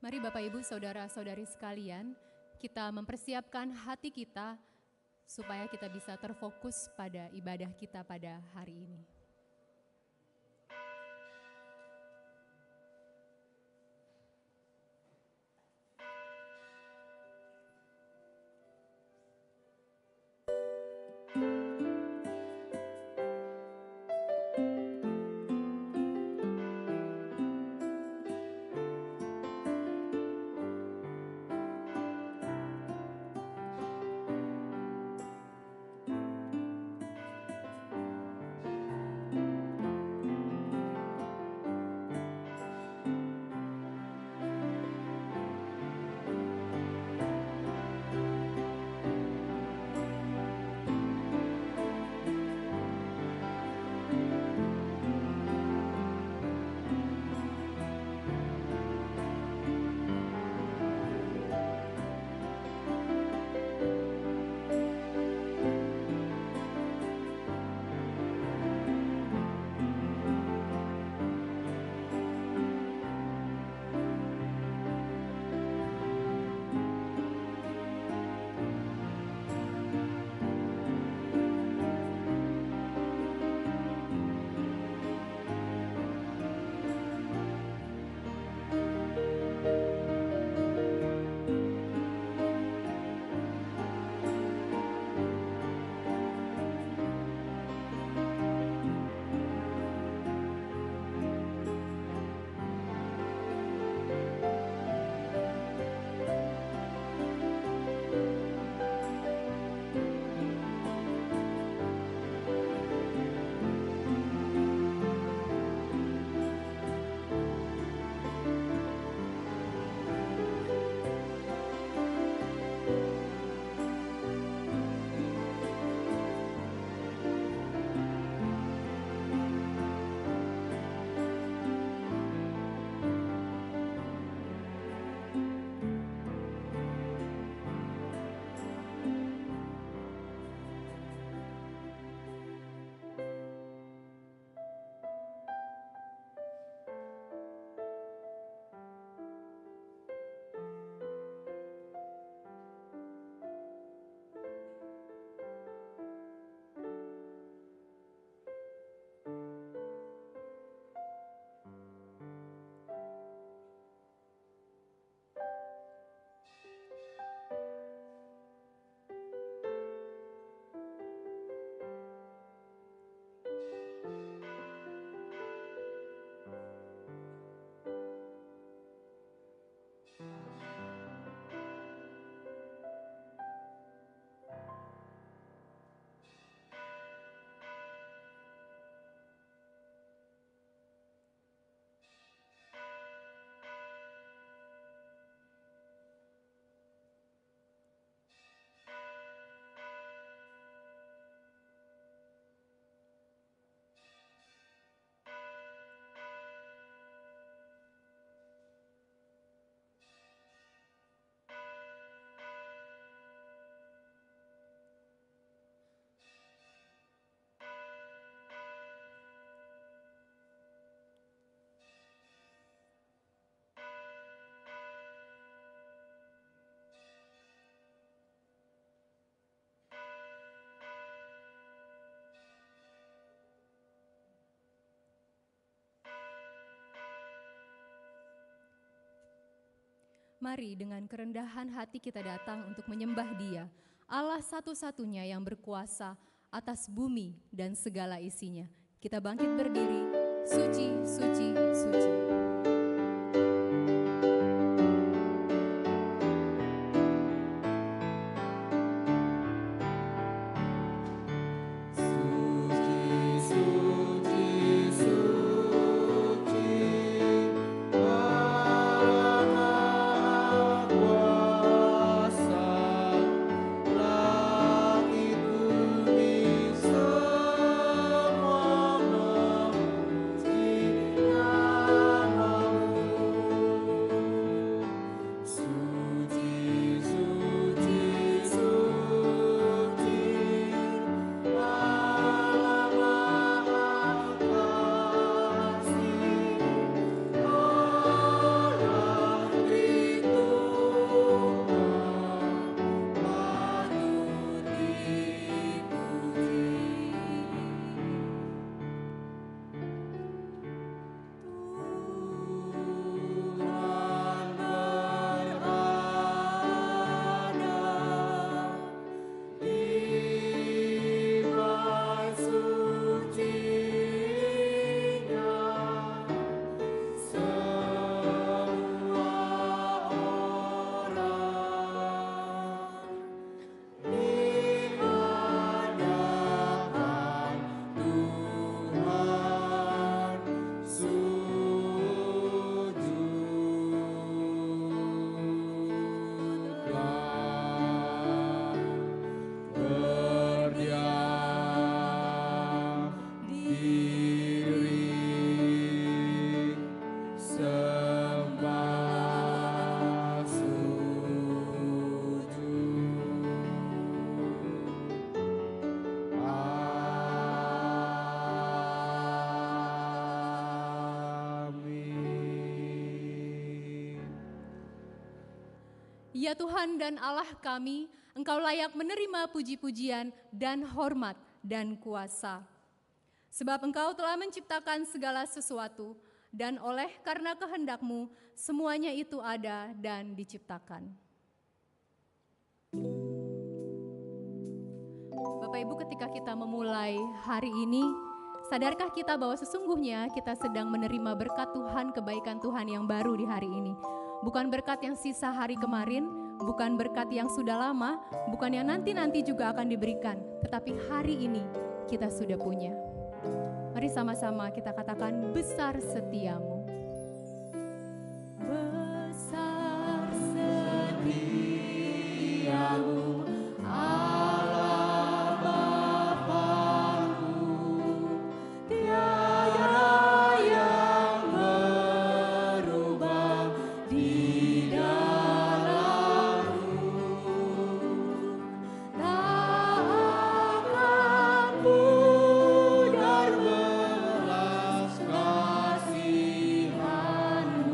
Mari Bapak Ibu Saudara-saudari sekalian, kita mempersiapkan hati kita supaya kita bisa terfokus pada ibadah kita pada hari ini. Mari dengan kerendahan hati kita datang untuk menyembah Dia, Allah satu-satunya yang berkuasa atas bumi dan segala isinya. Kita bangkit berdiri, suci, suci, suci. Semua memuji nama Ya Tuhan dan Allah kami, Engkau layak menerima puji-pujian dan hormat dan kuasa. Sebab Engkau telah menciptakan segala sesuatu, dan oleh karena kehendak-Mu, semuanya itu ada dan diciptakan. Bapak Ibu, ketika kita memulai hari ini, sadarkah kita bahwa sesungguhnya kita sedang menerima berkat Tuhan, kebaikan Tuhan yang baru di hari ini? Bukan berkat yang sisa hari kemarin, bukan berkat yang sudah lama, bukan yang nanti-nanti juga akan diberikan, tetapi hari ini kita sudah punya. Mari sama-sama kita katakan, besar setiamu. Besar setiamu, Allah Bapa-Ku, tiada yang berubah di dalam-Mu. Tak akan pudar belas kasihan-Mu,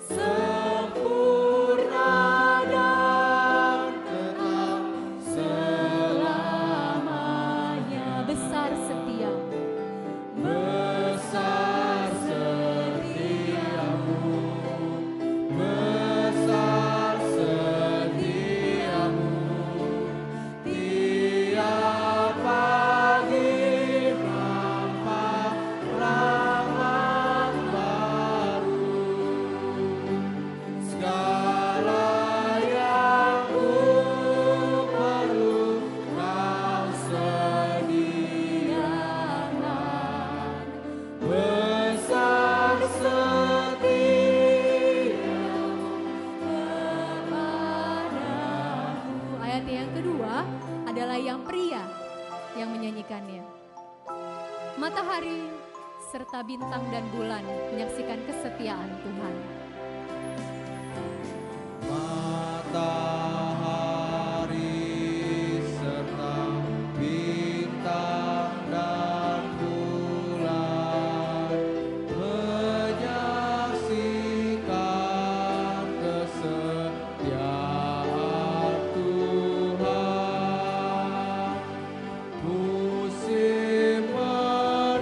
sempurna dan tetap selamanya. Besar setia, besar setiamu, besar setiamu. Tiap pagi nampak rahmat baru, segala yang ku perlu Kau sediakan. Besar setiamu kepadaku. Ayat yang kedua adalah yang pria yang menyanyikannya. Matahari serta bintang dan bulan menyaksikan kesetiaan Tuhan. Matahari serta bintang dan bulan menyaksikan kesetiaan Tuhan. Musim menuai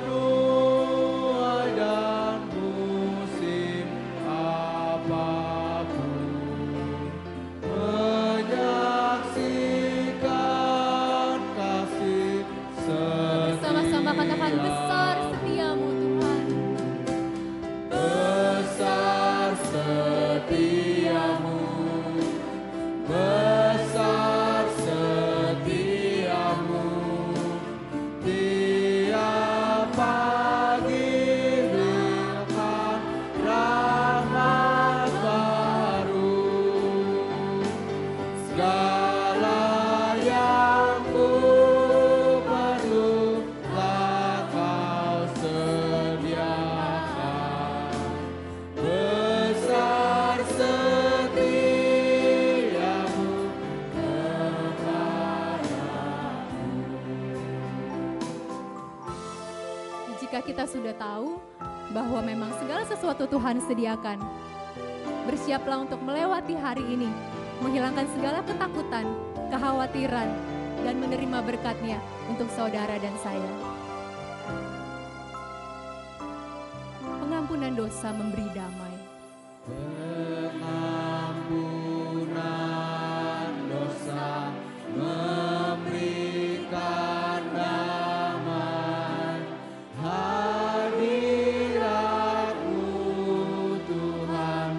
dan musim apapun menyaksikan kasih Sama-sama katakan, besar setiamu Tuhan. besar setiamu, besar setiamu. Tiap pagi limpah rahmat baru, segala yang ku perlu telah Kau sediakan. Besar setiamu kepadaku. Jika kita sudah tahu bahwa memang segala sesuatu Tuhan sediakan, bersiaplah untuk melewati hari ini, menghilangkan segala ketakutan, kekhawatiran, dan menerima berkat-Nya untuk saudara dan saya. Pengampunan dosa memberi damai. Pengampunan dosa memberikan damai. Hadirat-Mu Tuhan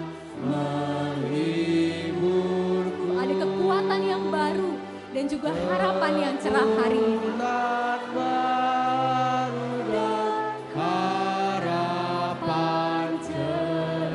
menghiburku. Ada kekuatan yang baru dan juga harapan yang cerah hari ini. Bulan baru dan harapan cerah.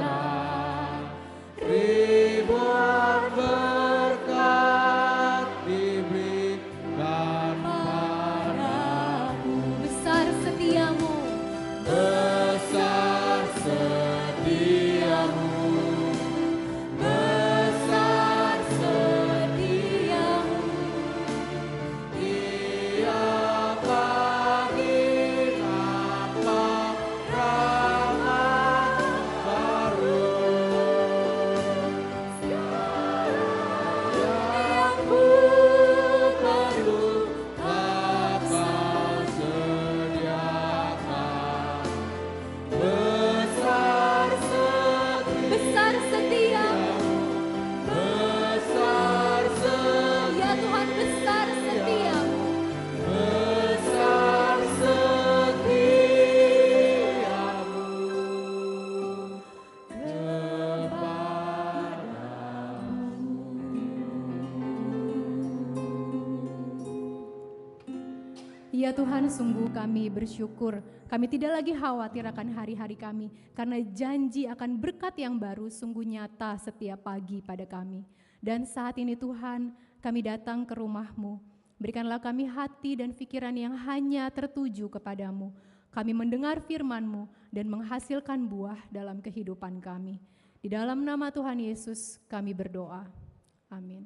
besar setiamu. besar Ya Tuhan, besar setiamu. besar setiamu Ya Tuhan, sungguh kami bersyukur. Kami tidak lagi khawatir akan hari-hari kami, karena janji akan berkat yang baru sungguh nyata setiap pagi pada kami. Dan saat ini Tuhan, kami datang ke rumah-Mu. Berikanlah kami hati dan pikiran yang hanya tertuju kepadamu. Kami mendengar firman-Mu dan menghasilkan buah dalam kehidupan kami. Di dalam nama Tuhan Yesus kami berdoa. Amin.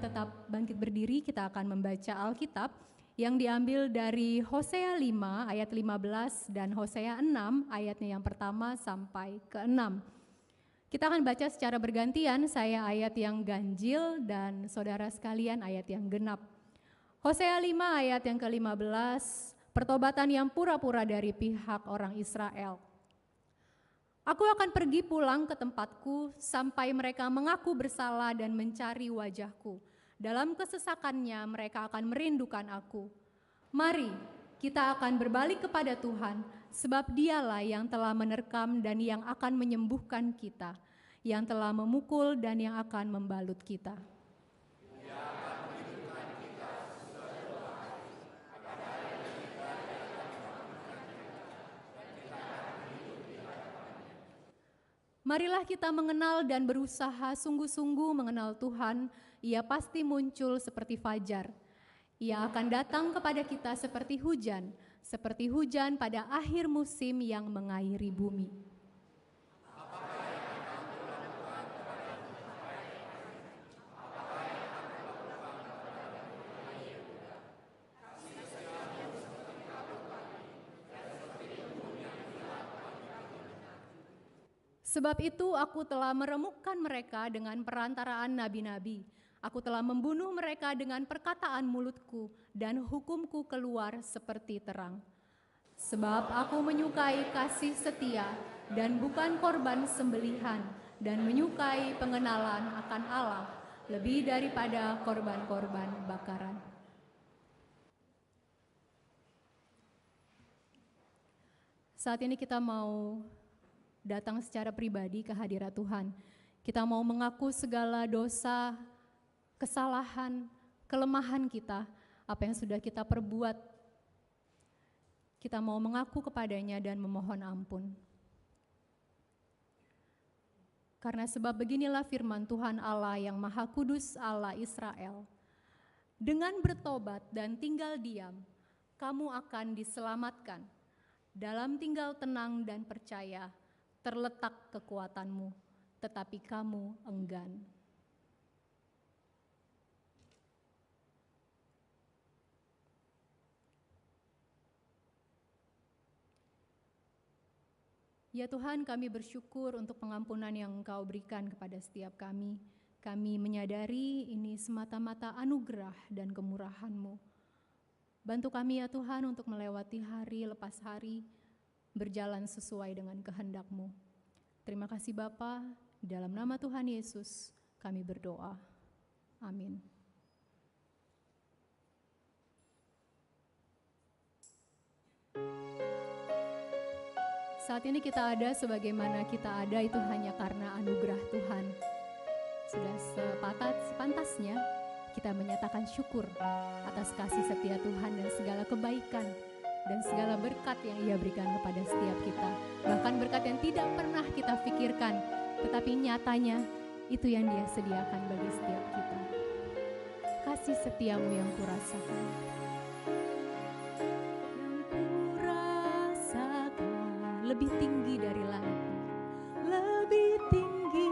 Tetap bangkit berdiri, kita akan membaca Alkitab yang diambil dari Hosea 5 ayat 15 dan Hosea 6 ayatnya yang pertama sampai ke-6. Kita akan baca secara bergantian, saya ayat yang ganjil dan saudara sekalian ayat yang genap. Hosea 5 ayat yang ke-15, pertobatan yang pura-pura dari pihak orang Israel. Aku akan pergi pulang ke tempatku sampai mereka mengaku bersalah dan mencari wajahku. Dalam kesesakannya mereka akan merindukan aku. Mari kita akan berbalik kepada Tuhan, sebab Dialah yang telah menerkam dan yang akan menyembuhkan kita, yang telah memukul dan yang akan membalut kita. Marilah kita mengenal dan berusaha sungguh-sungguh mengenal Tuhan. Ia pasti muncul seperti fajar. Ia akan datang kepada kita seperti hujan pada akhir musim yang mengairi bumi. Sebab itu aku telah meremukkan mereka dengan perantaraan nabi-nabi. Aku telah membunuh mereka dengan perkataan mulutku, dan hukumku keluar seperti terang. Sebab aku menyukai kasih setia dan bukan korban sembelihan, dan menyukai pengenalan akan Allah lebih daripada korban-korban bakaran. Saat ini kita mau datang secara pribadi ke hadirat Tuhan. Kita mau mengaku segala dosa, kesalahan, kelemahan kita, apa yang sudah kita perbuat. Kita mau mengaku kepadanya dan memohon ampun. Karena sebab beginilah firman Tuhan Allah yang Maha Kudus, Allah Israel. Dengan bertobat dan tinggal diam, kamu akan diselamatkan. Dalam tinggal tenang dan percaya, terletak kekuatanmu, tetapi kamu enggan. Ya Tuhan, kami bersyukur untuk pengampunan yang Engkau berikan kepada setiap kami. Kami menyadari ini semata-mata anugerah dan kemurahan-Mu. Bantu kami ya Tuhan untuk melewati hari lepas hari, berjalan sesuai dengan kehendak-Mu. Terima kasih Bapa, dalam nama Tuhan Yesus kami berdoa. Amin. Saat ini kita ada sebagaimana kita ada itu hanya karena anugerah Tuhan. Sudah sepantasnya kita menyatakan syukur atas kasih setia Tuhan dan segala kebaikan dan segala berkat yang Ia berikan kepada setiap kita. Bahkan berkat yang tidak pernah kita pikirkan, tetapi nyatanya itu yang Dia sediakan bagi setiap kita. Kasih setiamu yang kurasakan. Yang kurasakan lebih tinggi dari langit, lebih tinggi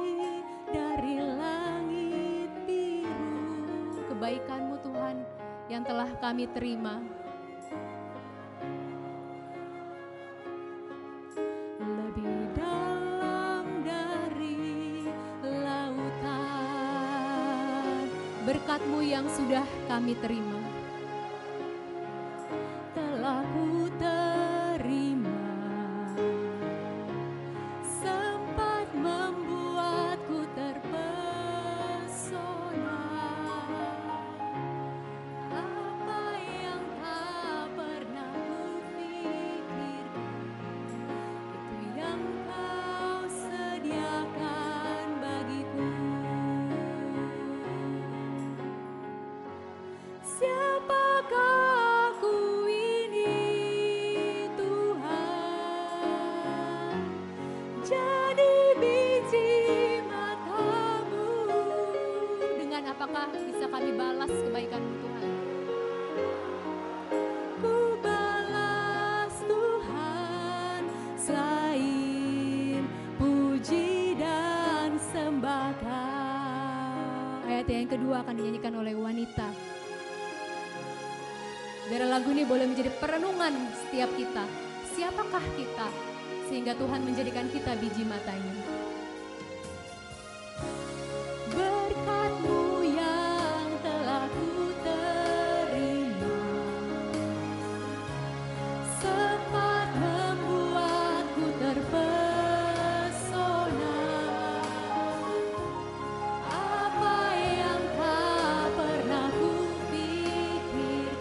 dari langit biru. Kebaikan-Mu Tuhan yang telah kami terima, lebih dalam dari lautan. Berkat-Mu yang sudah kami terima, telah ku terima, sempat membuatku terpesona. Apa yang tak pernah kupikirkan, itu yang Kau sediakan bagiku. Siapakah aku ini Tuhan, jadi biji mata-Mu. Dengan apakah bisa kami balas kebaikan-Mu Tuhan? Ku balas Tuhan selain puji dan sembah Kau. Ayat yang kedua akan dinyanyikan oleh wanita. Biar lagu ini boleh menjadi perenungan setiap kita. Siapakah kita sehingga Tuhan menjadikan kita biji matanya? Berkat-Mu yang telah ku terima, sempat membuatku terpesona. Apa yang tak pernah kupikirkan,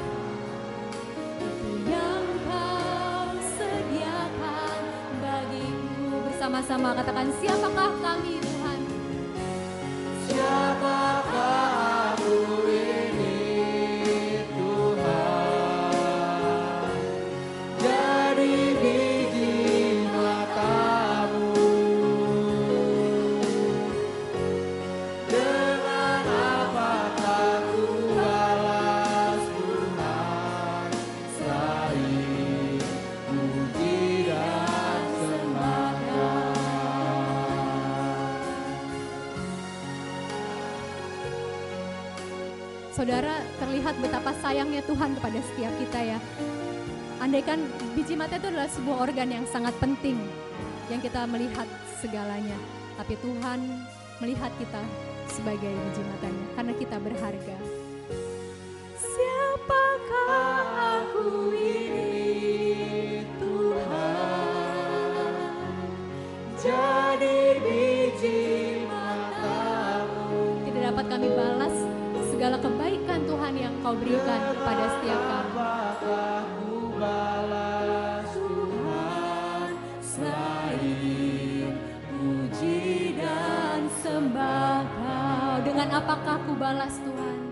itu yang Kau sediakan bagiku. Bersama-sama katakan, siapakah kami Tuhan? Siapakah aku ini Tuhan, jadi biji mata-Mu. Dengan apakah ku balas Tuhan, selain puji dan sembah Kau. Saudara, terlihat betapa sayangnya Tuhan kepada setiap kita ya. Andaikan biji mata itu adalah sebuah organ yang sangat penting, yang kita melihat segalanya. Tapi Tuhan melihat kita sebagai biji matanya, karena kita berharga. Siapakah aku ini Tuhan, Jadi biji mata-Mu. tidak dapat kami balas segala kebaikan Tuhan yang Kau berikan kepada setiap kami. Apakah ku balas Tuhan, selain puji dan Sembah Kau. Dengan apakah ku balas Tuhan?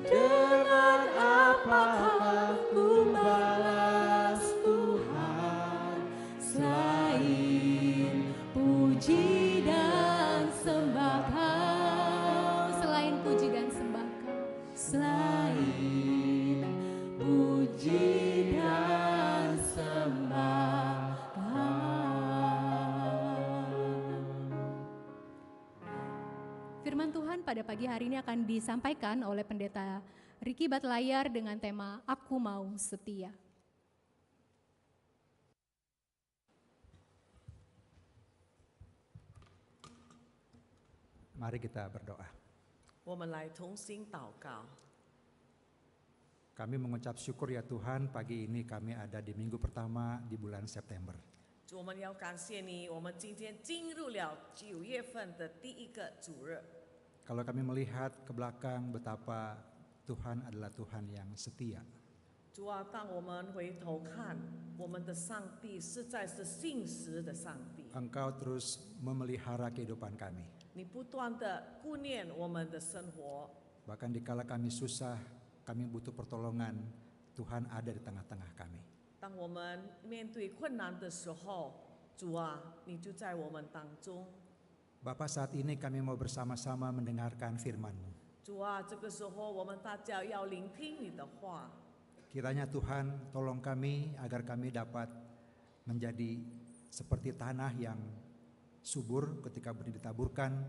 dengan apakah ku balas Tuhan, Selain puji dan sembah Kau. Selain puji dan sembah Kau. Selain puji dan sembah Kau. Firman Tuhan pada pagi hari ini akan disampaikan oleh Pendeta Ricky Batlayar dengan tema Aku Mau Setia. Mari kita berdoa. 我们来同心祷告。 Kami mengucap syukur ya Tuhan, pagi ini kami ada di minggu pertama di bulan September. 主，我们要感谢你，我们今天进入了9月份的第一个主日。 Kalau kami melihat ke belakang betapa Tuhan adalah Tuhan yang setia. 主啊，当我们回头看，我们的上帝实在是信实的上帝。 Engkau terus memelihara kehidupan kami. 你不断的顾念我们的生活， Bahkan dikala kami susah, kami butuh pertolongan, Tuhan ada di tengah-tengah kami. 当我们面对困难的时候，主啊，你就在我们当中。 Bapa, saat ini kami mau bersama-sama mendengarkan firman-Mu. 主啊，这个时候我们大家要聆听你的话。 Kiranya Tuhan tolong kami agar kami dapat menjadi seperti tanah yang subur ketika benih ditaburkan,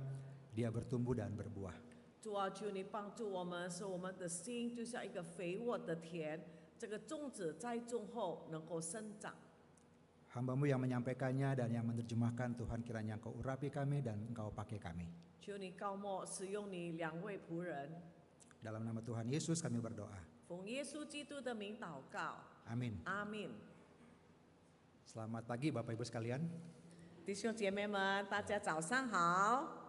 dia bertumbuh dan berbuah. 主啊，求你帮助我们，使我们的心就像一个肥沃的田，这个种子栽种后能够生长。 Hamba-Mu yang menyampaikannya dan yang menerjemahkan, Tuhan kiranya Engkau urapi kami dan Engkau pakai kami. 求你高莫使用你2位仆人， Dalam nama Tuhan Yesus kami berdoa. 奉耶稣基督的名祷告， Amin. 阿门。 Selamat pagi Bapak Ibu sekalian. 弟兄姐妹们，大家早上好。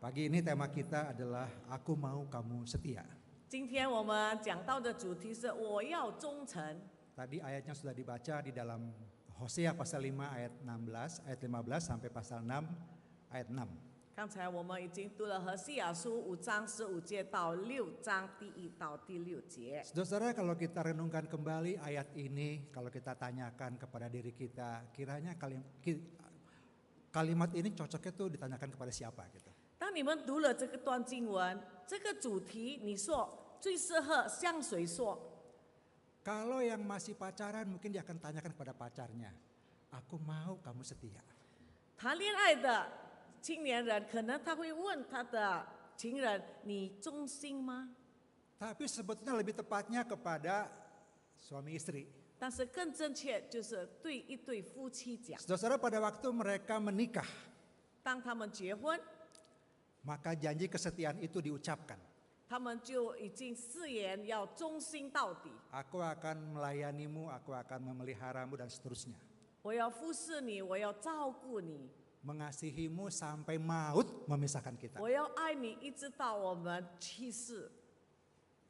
Pagi ini tema kita adalah Aku Mau Kamu Setia. 今天我们讲到的主题是我要忠诚。 Tadi ayatnya sudah dibaca di dalam Hosea pasal 5 ayat 16, ayat 15 sampai pasal 6 ayat 6. 刚才我们已经读了何西亚书5章15节到6章第1到第6节。 Saudara-saudara, kalau kita renungkan kembali ayat ini, kalau kita tanyakan kepada diri kita, kiranya kalimat ini cocoknya tuh ditanyakan kepada siapa gitu. 当你们读了这个段经文，这个主题，你说最适合向谁说？ Kalau yang masih pacaran mungkin dia akan tanyakan kepada pacarnya, aku mau kamu setia. 谈恋爱的青年人，可能他会问他的情人：“你忠心吗 Tapi sebetulnya lebih tepatnya kepada suami istri. ？”但是更正确就是对一对夫妻讲， Saudara-saudara, pada waktu mereka menikah, 当他们结婚， maka janji kesetiaan itu diucapkan. 他们就已经誓言要忠心到底。 Aku akan melayanimu, aku akan memeliharamu dan seterusnya. 我要服侍你，我要照顾你， Mengasihimu sampai maut memisahkan kita. 我要爱你，一直到我们去世。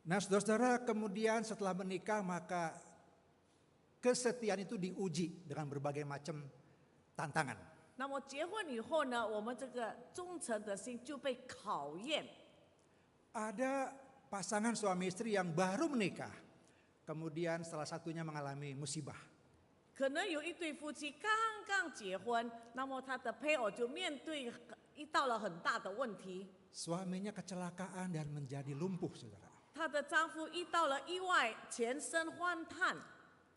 Nah, saudara-saudara, kemudian setelah menikah maka kesetiaan itu diuji dengan berbagai macam tantangan. 那么结婚以后呢，我们这个忠诚的心就被考验。 Ada pasangan suami istri yang baru menikah, kemudian salah satunya mengalami musibah. 可能有一对夫妻刚刚结婚，那么他的配偶就面对遇到了很大的问题， Suaminya kecelakaan dan menjadi lumpuh, saudara. 她的丈夫遇到了意外，全身荒炭，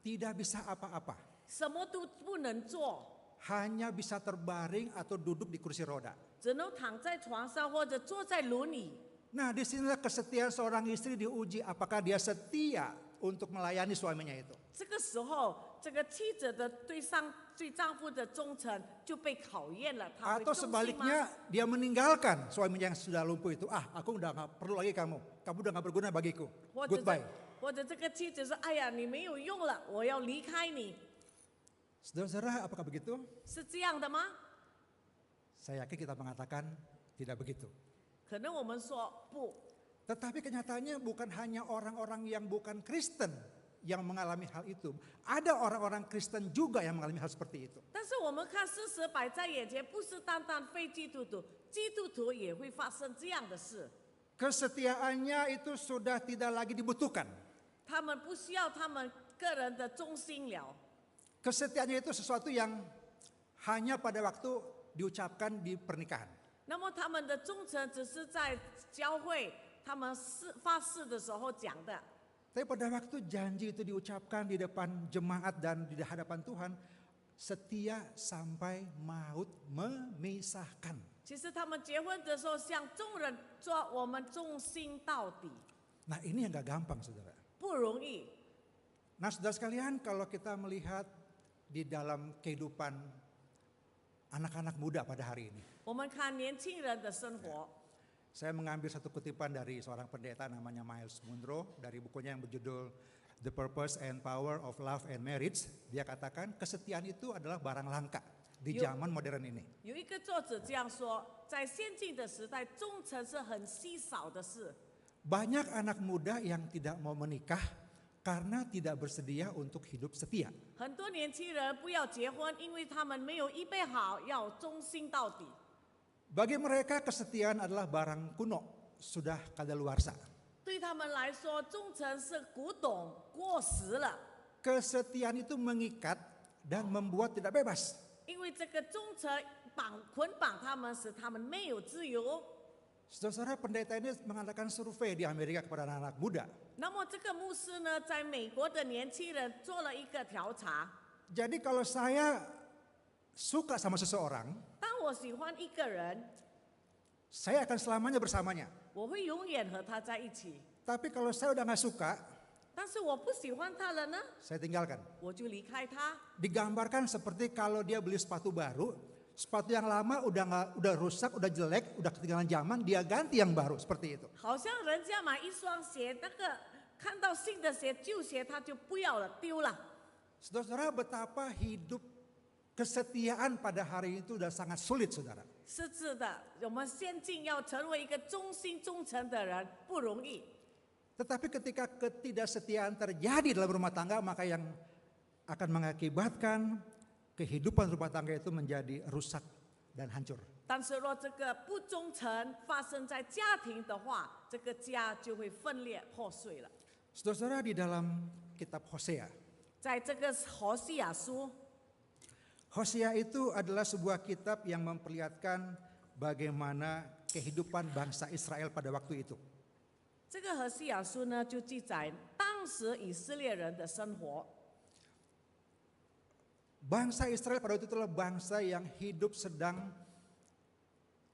Tidak bisa apa-apa, 什么都不能做， hanya bisa terbaring atau duduk di kursi roda. 只能躺在床上或者坐在轮椅。 Nah, disinilah kesetiaan seorang istri diuji, apakah dia setia untuk melayani suaminya itu. 这个时候，这个妻子的对丈夫的忠诚就被考验了，他会 Atau 忠心吗？ sebaliknya dia meninggalkan suaminya yang sudah lumpuh itu. Aku udah gak perlu lagi kamu udah gak berguna bagiku. 或者 Goodbye. 或者这个妻子说：“哎呀，你没有用了，我要离开你。 Saudara-saudara, apakah begitu? ”是这样的吗？ Saya yakin kita mengatakan tidak begitu. 可能我们说不， Tetapi kenyataannya bukan hanya orang-orang yang bukan Kristen yang mengalami hal itu. Ada orang-orang Kristen juga yang mengalami hal seperti itu. 但是我们看事实摆在眼前，不是单单非基督徒，基督徒也会发生这样的事。 Kesetiaannya itu sudah tidak lagi dibutuhkan. 他们不需要他们个人的忠心了， Kesetiaannya itu sesuatu yang hanya pada waktu diucapkan di pernikahan. 那么他们的忠诚只是在教会他们发誓的时候讲的。 Tapi pada waktu janji itu diucapkan di depan jemaat dan di hadapan Tuhan, setia sampai maut memisahkan. 其实他们结婚的时候向众人说：“我们忠心到底， Nah, ini yang gak gampang, saudara. 不容易。” Nah, saudara sekalian, kalau kita melihat di dalam kehidupan anak-anak muda pada hari ini, 我们看年轻人的生活， saya mengambil satu kutipan dari seorang pendeta namanya Miles Monroe dari bukunya yang berjudul The Purpose and Power of Love and Marriage. Dia katakan kesetiaan itu adalah barang langka di zaman modern ini. 有一个作者这样说：在先进的时代，忠诚是很稀少的事。 Banyak anak muda yang tidak mau menikah karena tidak bersedia untuk hidup setia. 很多年轻人不要结婚，因为他们没有预备好要忠心到底。 Bagi mereka kesetiaan adalah barang kuno, sudah kadaluarsa. 对他们来说，忠诚是古董过时了， Kesetiaan itu mengikat dan membuat tidak bebas. 因为这个忠诚捆绑他们，使他们没有自由。 Saudara-saudara, pendeta ini mengadakan survei di Amerika kepada anak-anak muda. 那么这个牧师呢，在美国的年轻人做了一个调查。 Jadi kalau saya suka sama seseorang, 当我喜欢一个人， saya akan selamanya bersamanya. 我会永远和他在一起。 Tapi kalau saya udah nggak suka, 但是我不喜欢他了呢， saya tinggalkan. 我就离开他。 Digambarkan seperti kalau dia beli sepatu baru, sepatu yang lama udah rusak, udah jelek, udah ketinggalan zaman, dia ganti yang baru, seperti itu. 好像人家买一双鞋，那个看到新的鞋、旧鞋他就不要了，丢了。 Saudara-saudara, betapa hidup kesetiaan pada hari itu udah sangat sulit, saudara. 是的，我们现今要成为一个忠心忠诚的人不容易。 Tetapi ketika ketidaksetiaan terjadi dalam rumah tangga, maka yang akan mengakibatkan kehidupan rumah tangga itu menjadi rusak dan hancur. 但是若这个不忠诚发生在家庭的话，这个家就会分裂破碎了。 Saudara-saudara, di dalam kitab Hosea, 在这个何西亚书， Hosea itu adalah sebuah kitab yang memperlihatkan bagaimana kehidupan bangsa Israel pada waktu itu. 这个何西亚书呢，就记载当时以色列人的生活。 Bangsa Israel pada waktu itu adalah bangsa yang hidup sedang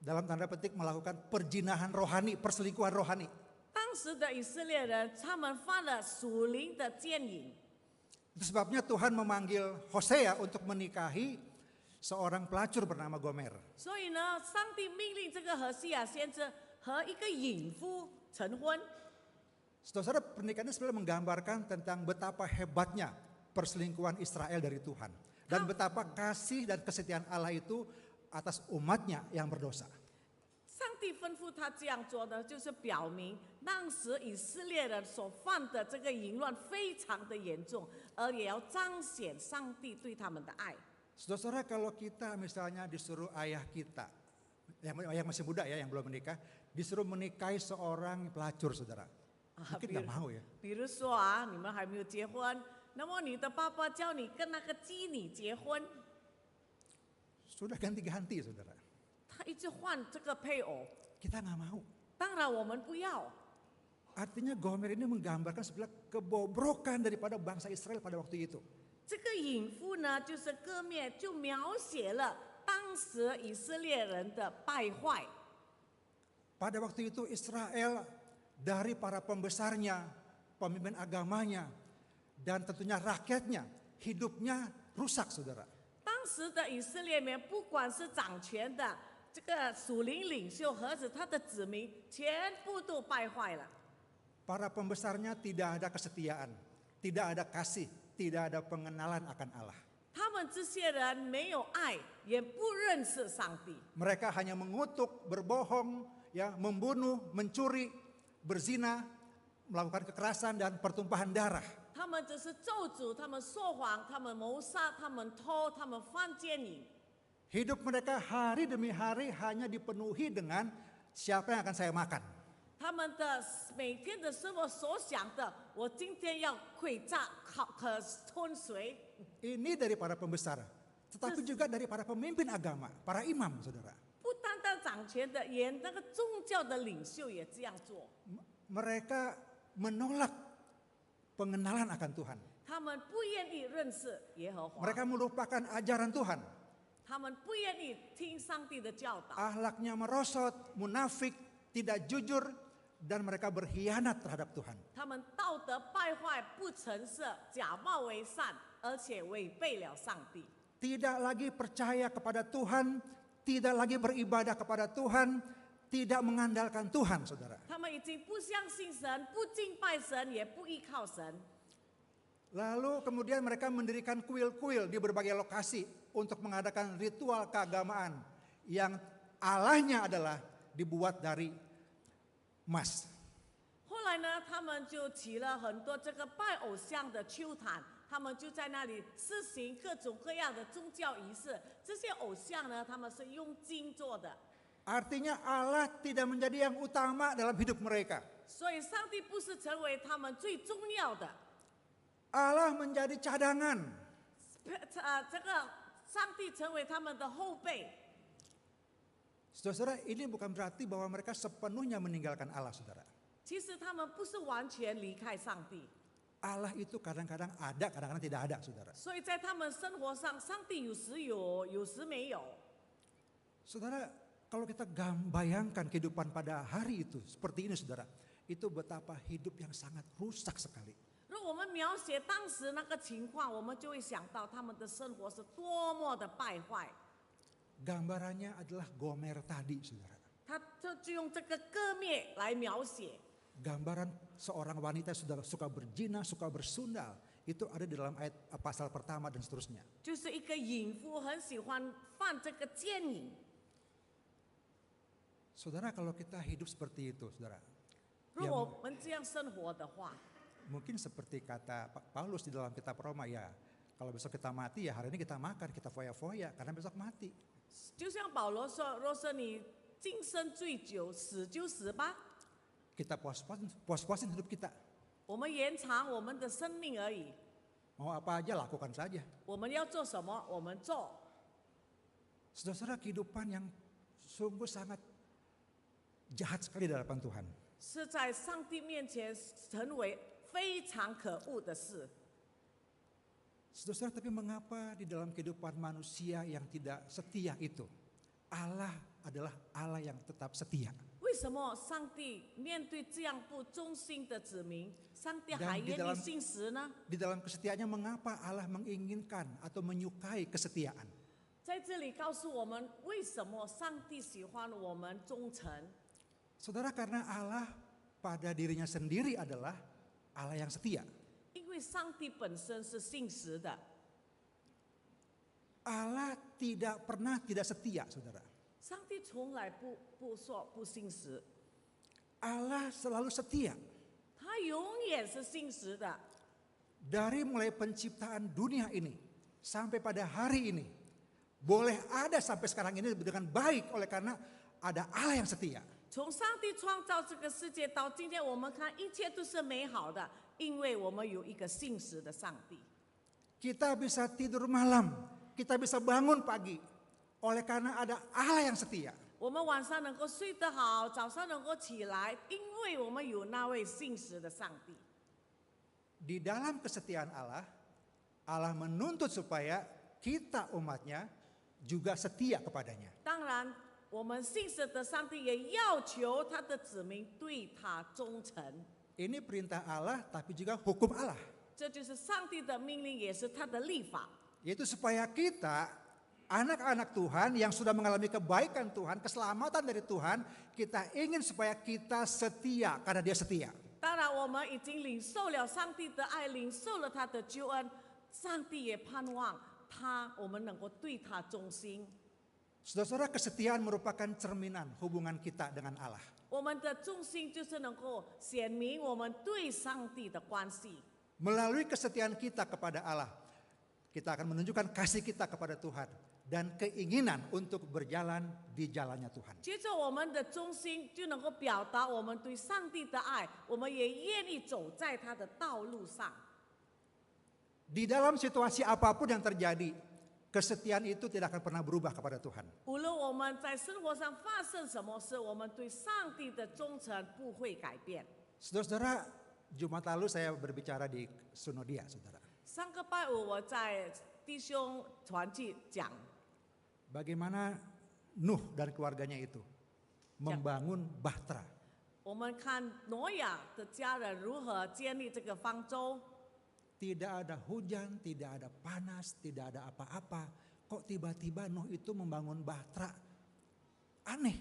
dalam tanda petik melakukan perjinahan rohani, perselingkuhan rohani. 当时的以色列人，他们犯了属灵的奸淫， Itu sebabnya Tuhan memanggil Hosea untuk menikahi seorang pelacur bernama Gomer. 所以呢，上帝命令这个何西亚先知和一个淫妇成婚。 Saudara-saudara, pernikahan ini sebenarnya menggambarkan tentang betapa hebatnya perselingkuhan Israel dari Tuhan. Dan betapa kasih dan kesetiaan Allah itu atas umatnya yang berdosa. 上帝吩咐他这样做呢，就是表明当时以色列人所犯的这个淫乱非常的严重，而也要彰显上帝对他们的爱。 Saudara-saudara, kalau kita misalnya disuruh ayah kita, yang masih muda ya, yang belum menikah, disuruh menikahi seorang pelacur, saudara. Mungkin nggak mau ya. 比如说啊，你们还没有结婚，那么你的爸爸叫你跟那个妓女结婚， Sudah ganti-ganti, saudara. 他一直换这个配偶， Kita nggak mau. 当然我们不要。 Artinya Gomer ini menggambarkan sebelah kebobrokan daripada bangsa Israel pada waktu itu. 这个淫妇呢，就是歌面就描写了当时以色列人的败坏。 Pada waktu itu Israel dari para pembesarnya, pemimpin agamanya, dan tentunya rakyatnya, hidupnya rusak, saudara. 当时的以色列人，不管是掌权的这个属灵领袖，和他的子民，全部都败坏了。 Para pembesarnya tidak ada kesetiaan, tidak ada kasih, tidak ada pengenalan akan Allah. 他们这些人没有爱，也不认识上帝。 Mereka hanya mengutuk, berbohong, ya, membunuh, mencuri, berzina, melakukan kekerasan dan pertumpahan darah. 他们只是咒诅，他们说谎，他们谋杀，他们偷，他们犯奸淫。 Hidup mereka hari demi hari hanya dipenuhi dengan siapa yang akan saya makan. 他们的每天的生活所想的，我今天要诡诈、可吞谁？ Ini dari para pembesar, tetapi juga dari para pemimpin agama, para imam, saudara. 不单单掌权的，连那个宗教的领袖也这样做。 Mereka menolak pengenalan akan Tuhan. 他们不愿意认识耶和华， Mereka melupakan ajaran Tuhan. 他们不愿意听上帝的教导， Akhlaknya merosot, munafik, tidak jujur, dan mereka berkhianat terhadap Tuhan. 他们道德败坏，不诚实，假冒为善，而且违背了上帝。 Tidak lagi percaya kepada Tuhan, tidak lagi beribadah kepada Tuhan, tidak mengandalkan Tuhan, saudara. 他们已经不相信神，不敬拜神，也不依靠神。 Lalu kemudian mereka mendirikan kuil-kuil di berbagai lokasi untuk mengadakan ritual keagamaan yang Allahnya adalah dibuat dari emas. 后来呢，他们就起了很多这个拜偶像的丘坛，他们就在那里施行各种各样的宗教仪式。这些偶像呢，他们是用金做的， Artinya Allah tidak menjadi yang utama dalam hidup mereka. 所以上帝不是成为他们最重要的。 Allah menjadi cadangan. 这个上帝成为他们的后辈。 Saudara-saudara, ini bukan berarti bahwa mereka sepenuhnya meninggalkan Allah, saudara. 其实他们不是完全离开上帝， Allah itu kadang-kadang ada, kadang-kadang tidak ada, saudara. 所以在他们生活上，上帝有时有，有时没有。 Saudara, kalau kita bayangkan kehidupan pada hari itu seperti ini, saudara, itu betapa hidup yang sangat rusak sekali. 如果我们描写当时那个情况，我们就会想到他们的生活是多么的败坏。 Gambarannya adalah Gomer tadi, saudara. 他就用这个割灭来描写。 Gambaran seorang wanita sudah suka berzina, suka bersundal. Itu ada di dalam ayat pasal pertama dan seterusnya. 就是一个淫妇很喜欢犯这个奸淫。 Saudara, kalau kita hidup seperti itu, saudara. 如果我们这样生活的话， Mungkin seperti kata Paulus di dalam kitab Roma, ya kalau besok kita mati ya hari ini kita makan, kita foya-foya karena besok mati. 就像保罗说：“若是你今生醉酒，死就死吧。 Kita puas-puasin hidup kita. 我们延长我们的生命而已。 Mau apa aja lakukan saja. 我们要做什么，我们做。 Saudara-saudara, kehidupan yang sungguh sangat jahat sekali di hadapan Tuhan. 是在上帝面前成为非常可恶的事。 Saudara-saudara, tapi mengapa di dalam kehidupan manusia yang tidak setia itu, Allah adalah Allah yang tetap setia. 为什么上帝面对这样不忠心的子民，上帝还 Dan di 愿意 dalam 信实呢？ Di dalam kesetiaannya mengapa Allah menginginkan atau menyukai kesetiaan? 在这里告诉我们，为什么上帝喜欢我们忠诚？ Saudara, karena Allah pada dirinya sendiri adalah Allah yang setia. 因为上帝本身是信实的， Allah tidak pernah tidak setia, saudara. 上帝从来不说不信实， Allah selalu setia. 他永远是信实的。 Dari mulai penciptaan dunia ini sampai pada hari ini, boleh ada sampai sekarang ini dengan baik oleh karena ada Allah yang setia. 从上帝创造这个世界到今天，我们看一切都是美好的，因为我们有一个信实的上帝。 Kita bisa tidur malam, kita bisa bangun pagi, oleh karena ada Allah yang setia. 我们晚上能够睡得好，早上能够起来，因为我们有那位信实的上帝。 Di dalam kesetiaan Allah, Allah menuntut supaya kita umatnya juga setia kepadanya. 当然，我们信实的上帝也要求他的子民对他忠诚， Ini perintah Allah tapi juga hukum Allah. 这就是上帝的命令，也是他的立法。 Yaitu supaya kita, anak-anak Tuhan yang sudah mengalami kebaikan Tuhan, keselamatan dari Tuhan, kita ingin supaya kita setia karena Dia setia. 当然，我们已经领受了上帝的爱，领受了他的救恩，上帝也盼望我们能够对他忠心。 Saudara-saudara, kesetiaan merupakan cerminan hubungan kita dengan Allah. 我们的忠心就是能够显明我们对上帝的关系。 Melalui kesetiaan kita kepada Allah, kita akan menunjukkan kasih kita kepada Tuhan dan keinginan untuk berjalan di jalannya Tuhan. 接着我们的忠心就能够表达我们对上帝的爱，我们也愿意走在他的道路上。 Di dalam situasi apapun yang terjadi, kesetiaan itu tidak akan pernah berubah kepada Tuhan. 无论我们在生活上发生什么事，我们对上帝的忠诚不会改变。 Saudara-saudara, Jumat lalu saya berbicara di Sunodia, saudara. 上个拜五我在弟兄团聚讲， Bagaimana Nuh dan keluarganya itu membangun bahtera. 我们看挪亚的家人如何建立这个方舟。 Tidak ada hujan, tidak ada panas, tidak ada apa-apa. Kok tiba-tiba Nuh itu membangun bahtera? Aneh.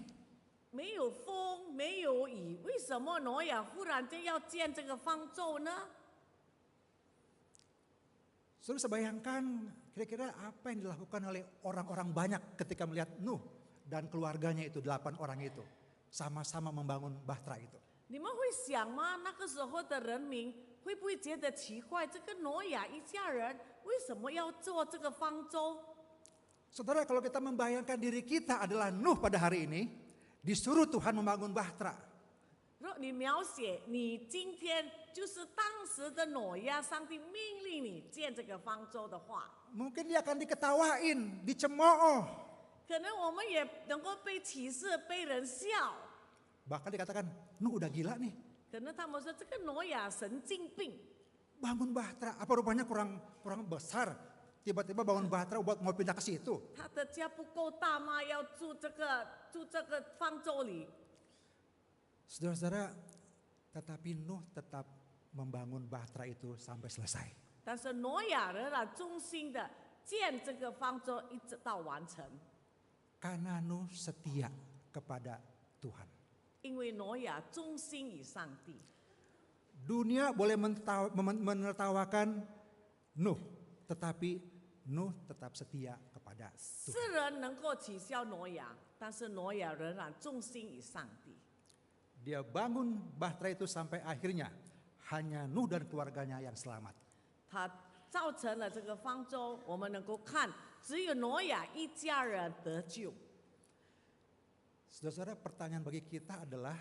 没有风，没有雨，为什么挪亚忽然间要建这个方舟呢？ Saudara, saya bayangkan kira-kira apa yang dilakukan oleh orang-orang banyak ketika melihat Nuh dan keluarganya itu, 8 orang itu. Sama-sama membangun bahtera itu. 你们会想吗？那个时候的人民会不会觉得奇怪？这个挪亚一家人为什么要做这个方舟？ Saudara, kalau kita membayangkan diri kita adalah Nuh pada hari ini, Disuruh Tuhan membangun Bahtera. 如果你描写你今天就是当时的挪亚，上帝命令你建这个方舟的话， Mungkin dia akan diketawain, dicemooh. 可能我们也能够被歧视、被人笑。 Bahkan dikatakan, Nuh udah gila nih. 可能他们说这个挪亚神经病， Bangun Bahtera, apa rupanya kurang besar. Tiba-tiba bangun Bahtera buat mau pindah ke situ. 他的家不够大吗？要住这个方舟里。 Saudara-saudara, tetapi Nuh tetap membangun Bahtera itu sampai selesai. 但是挪亚仍然忠心的建这个方舟，一直到完成。 Karena Nuh setia kepada Tuhan. 因为挪亚忠心于上帝， Dunia boleh menertawakan Nuh, tetapi Nuh tetap setia kepada 世 Tuhan. 人能够取笑挪亚，但是挪亚仍然忠心于上帝。 Dia bangun Bahtera itu sampai akhirnya hanya Nuh dan keluarganya yang selamat. 他造成了这个方舟，我们能够看，只有挪亚一家人得救。 Saudara-saudara, pertanyaan bagi kita adalah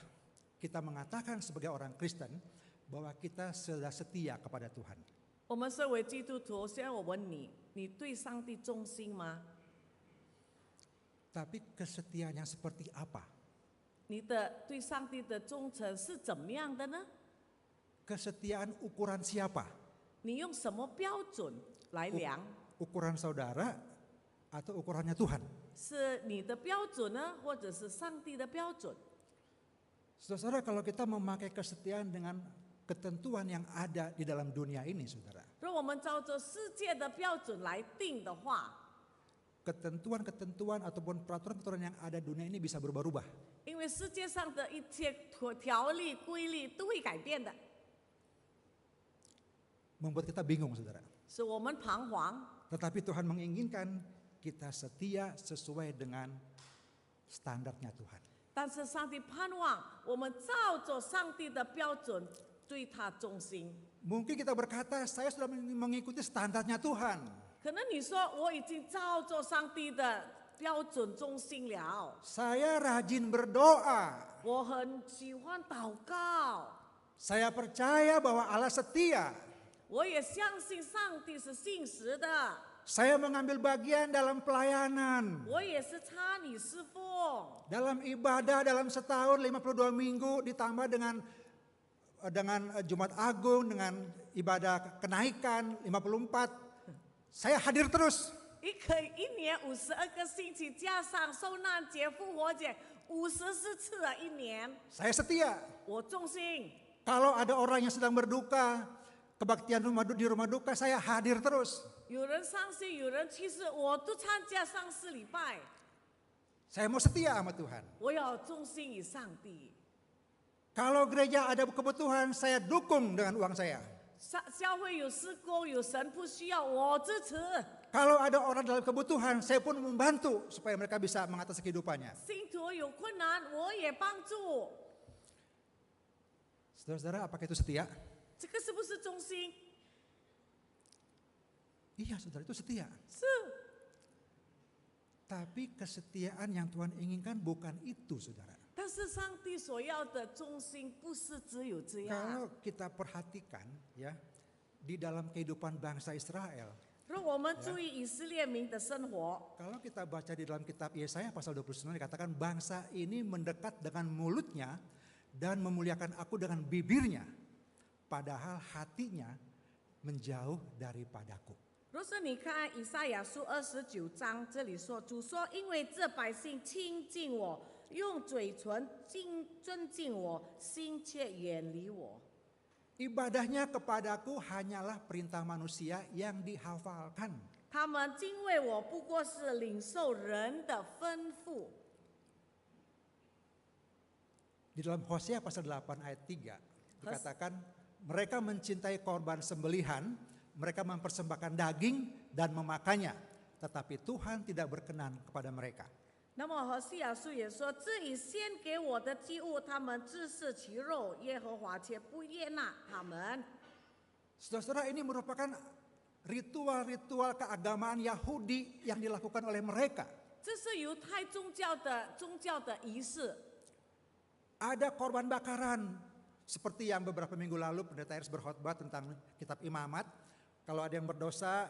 kita mengatakan sebagai orang Kristen bahwa kita sudah setia kepada Tuhan. 我们身为基督徒，现在我问你，你对上帝忠心吗？ Tapi kesetiaan yang seperti apa? 你的对上帝的忠诚是怎么样的呢？ Kesetiaan ukuran siapa? 你用什么标准来量？ Ukuran saudara atau ukurannya Tuhan? 是你的标准呢，或者是上帝的标准？ Saudara, kalau kita memakai kesetiaan dengan ketentuan yang ada di dalam dunia ini, saudara. 如果我们照着世界的标准来定的话， Ketentuan-ketentuan ataupun peraturan-peraturan yang ada di dunia ini bisa berubah-ubah. 因为世界上的一切条例规律都会改变的， Membuat kita bingung, saudara. 使我们彷徨。 Tetapi Tuhan menginginkan kita setia sesuai dengan standarnya Tuhan. 但是上帝盼望我们照着上帝的标准对他忠心。 Mungkin kita berkata, saya sudah mengikuti standarnya Tuhan. 可能你说我已经照着上帝的标准忠心了， Saya rajin berdoa. 我很喜欢祷告， Saya percaya bahwa Allah setia. 我也相信上帝是信实的， Saya mengambil bagian dalam pelayanan. 我也是参与侍奉。 Dalam ibadah dalam setahun 52 minggu ditambah dengan Jumat Agung, dengan ibadah kenaikan 54. Saya hadir terus. 一年52个星期，加上受难节、复活节，54次啊，一年。 Saya setia. 我忠心， Kalau ada orang yang sedang berduka, kebaktian di rumah duka, saya hadir terus. 有人伤心，有人去世，我都参加丧事礼拜。 Saya mau setia sama Tuhan. 我要忠心于上帝。 Kalau gereja ada kebutuhan, saya dukung dengan uang saya. 教会有施工有神父需要，我支持。 Kalau ada orang dalam kebutuhan, saya pun membantu supaya mereka bisa mengatasi kehidupannya. 信徒有困难，我也帮助。 Saudara-saudara, apakah itu setia? 这个是不是忠心？ Iya, saudara, itu setia. 是， Tapi kesetiaan yang Tuhan inginkan bukan itu, saudara. 但是上帝所要的忠心不是只有这样。 Kalau kita perhatikan ya, di dalam kehidupan bangsa Israel, 如果我们注意以色列民的生活， kalau kita baca di dalam kitab Yesaya pasal 29 dikatakan bangsa ini mendekat dengan mulutnya dan memuliakan aku dengan bibirnya, padahal hatinya menjauh daripadaku. 若是你看以赛亚书29章，这里说主说：“因为这百姓亲近我，用嘴唇尊敬我，心却远离我。” Ibadahnya kepadaku hanyalah perintah manusia yang dihafalkan. 他们敬畏我，不过是领受人的吩咐。 Di dalam Hosea pasal 8 ayat 3 dikatakan mereka mencintai korban sembelihan, mereka mempersembahkan daging dan memakannya, tetapi Tuhan tidak berkenan kepada mereka. 那么何西亚书也说：“至于献给我的祭物，他们自食其肉，耶和华却不悦纳他们。” Saudara-saudara, ini merupakan ritual-ritual keagamaan Yahudi yang dilakukan oleh mereka. 这是犹太宗教的仪式。Ada korban bakaran. Seperti yang beberapa minggu lalu pendeta Eris berkhotbah tentang kitab imamat. Kalau ada yang berdosa,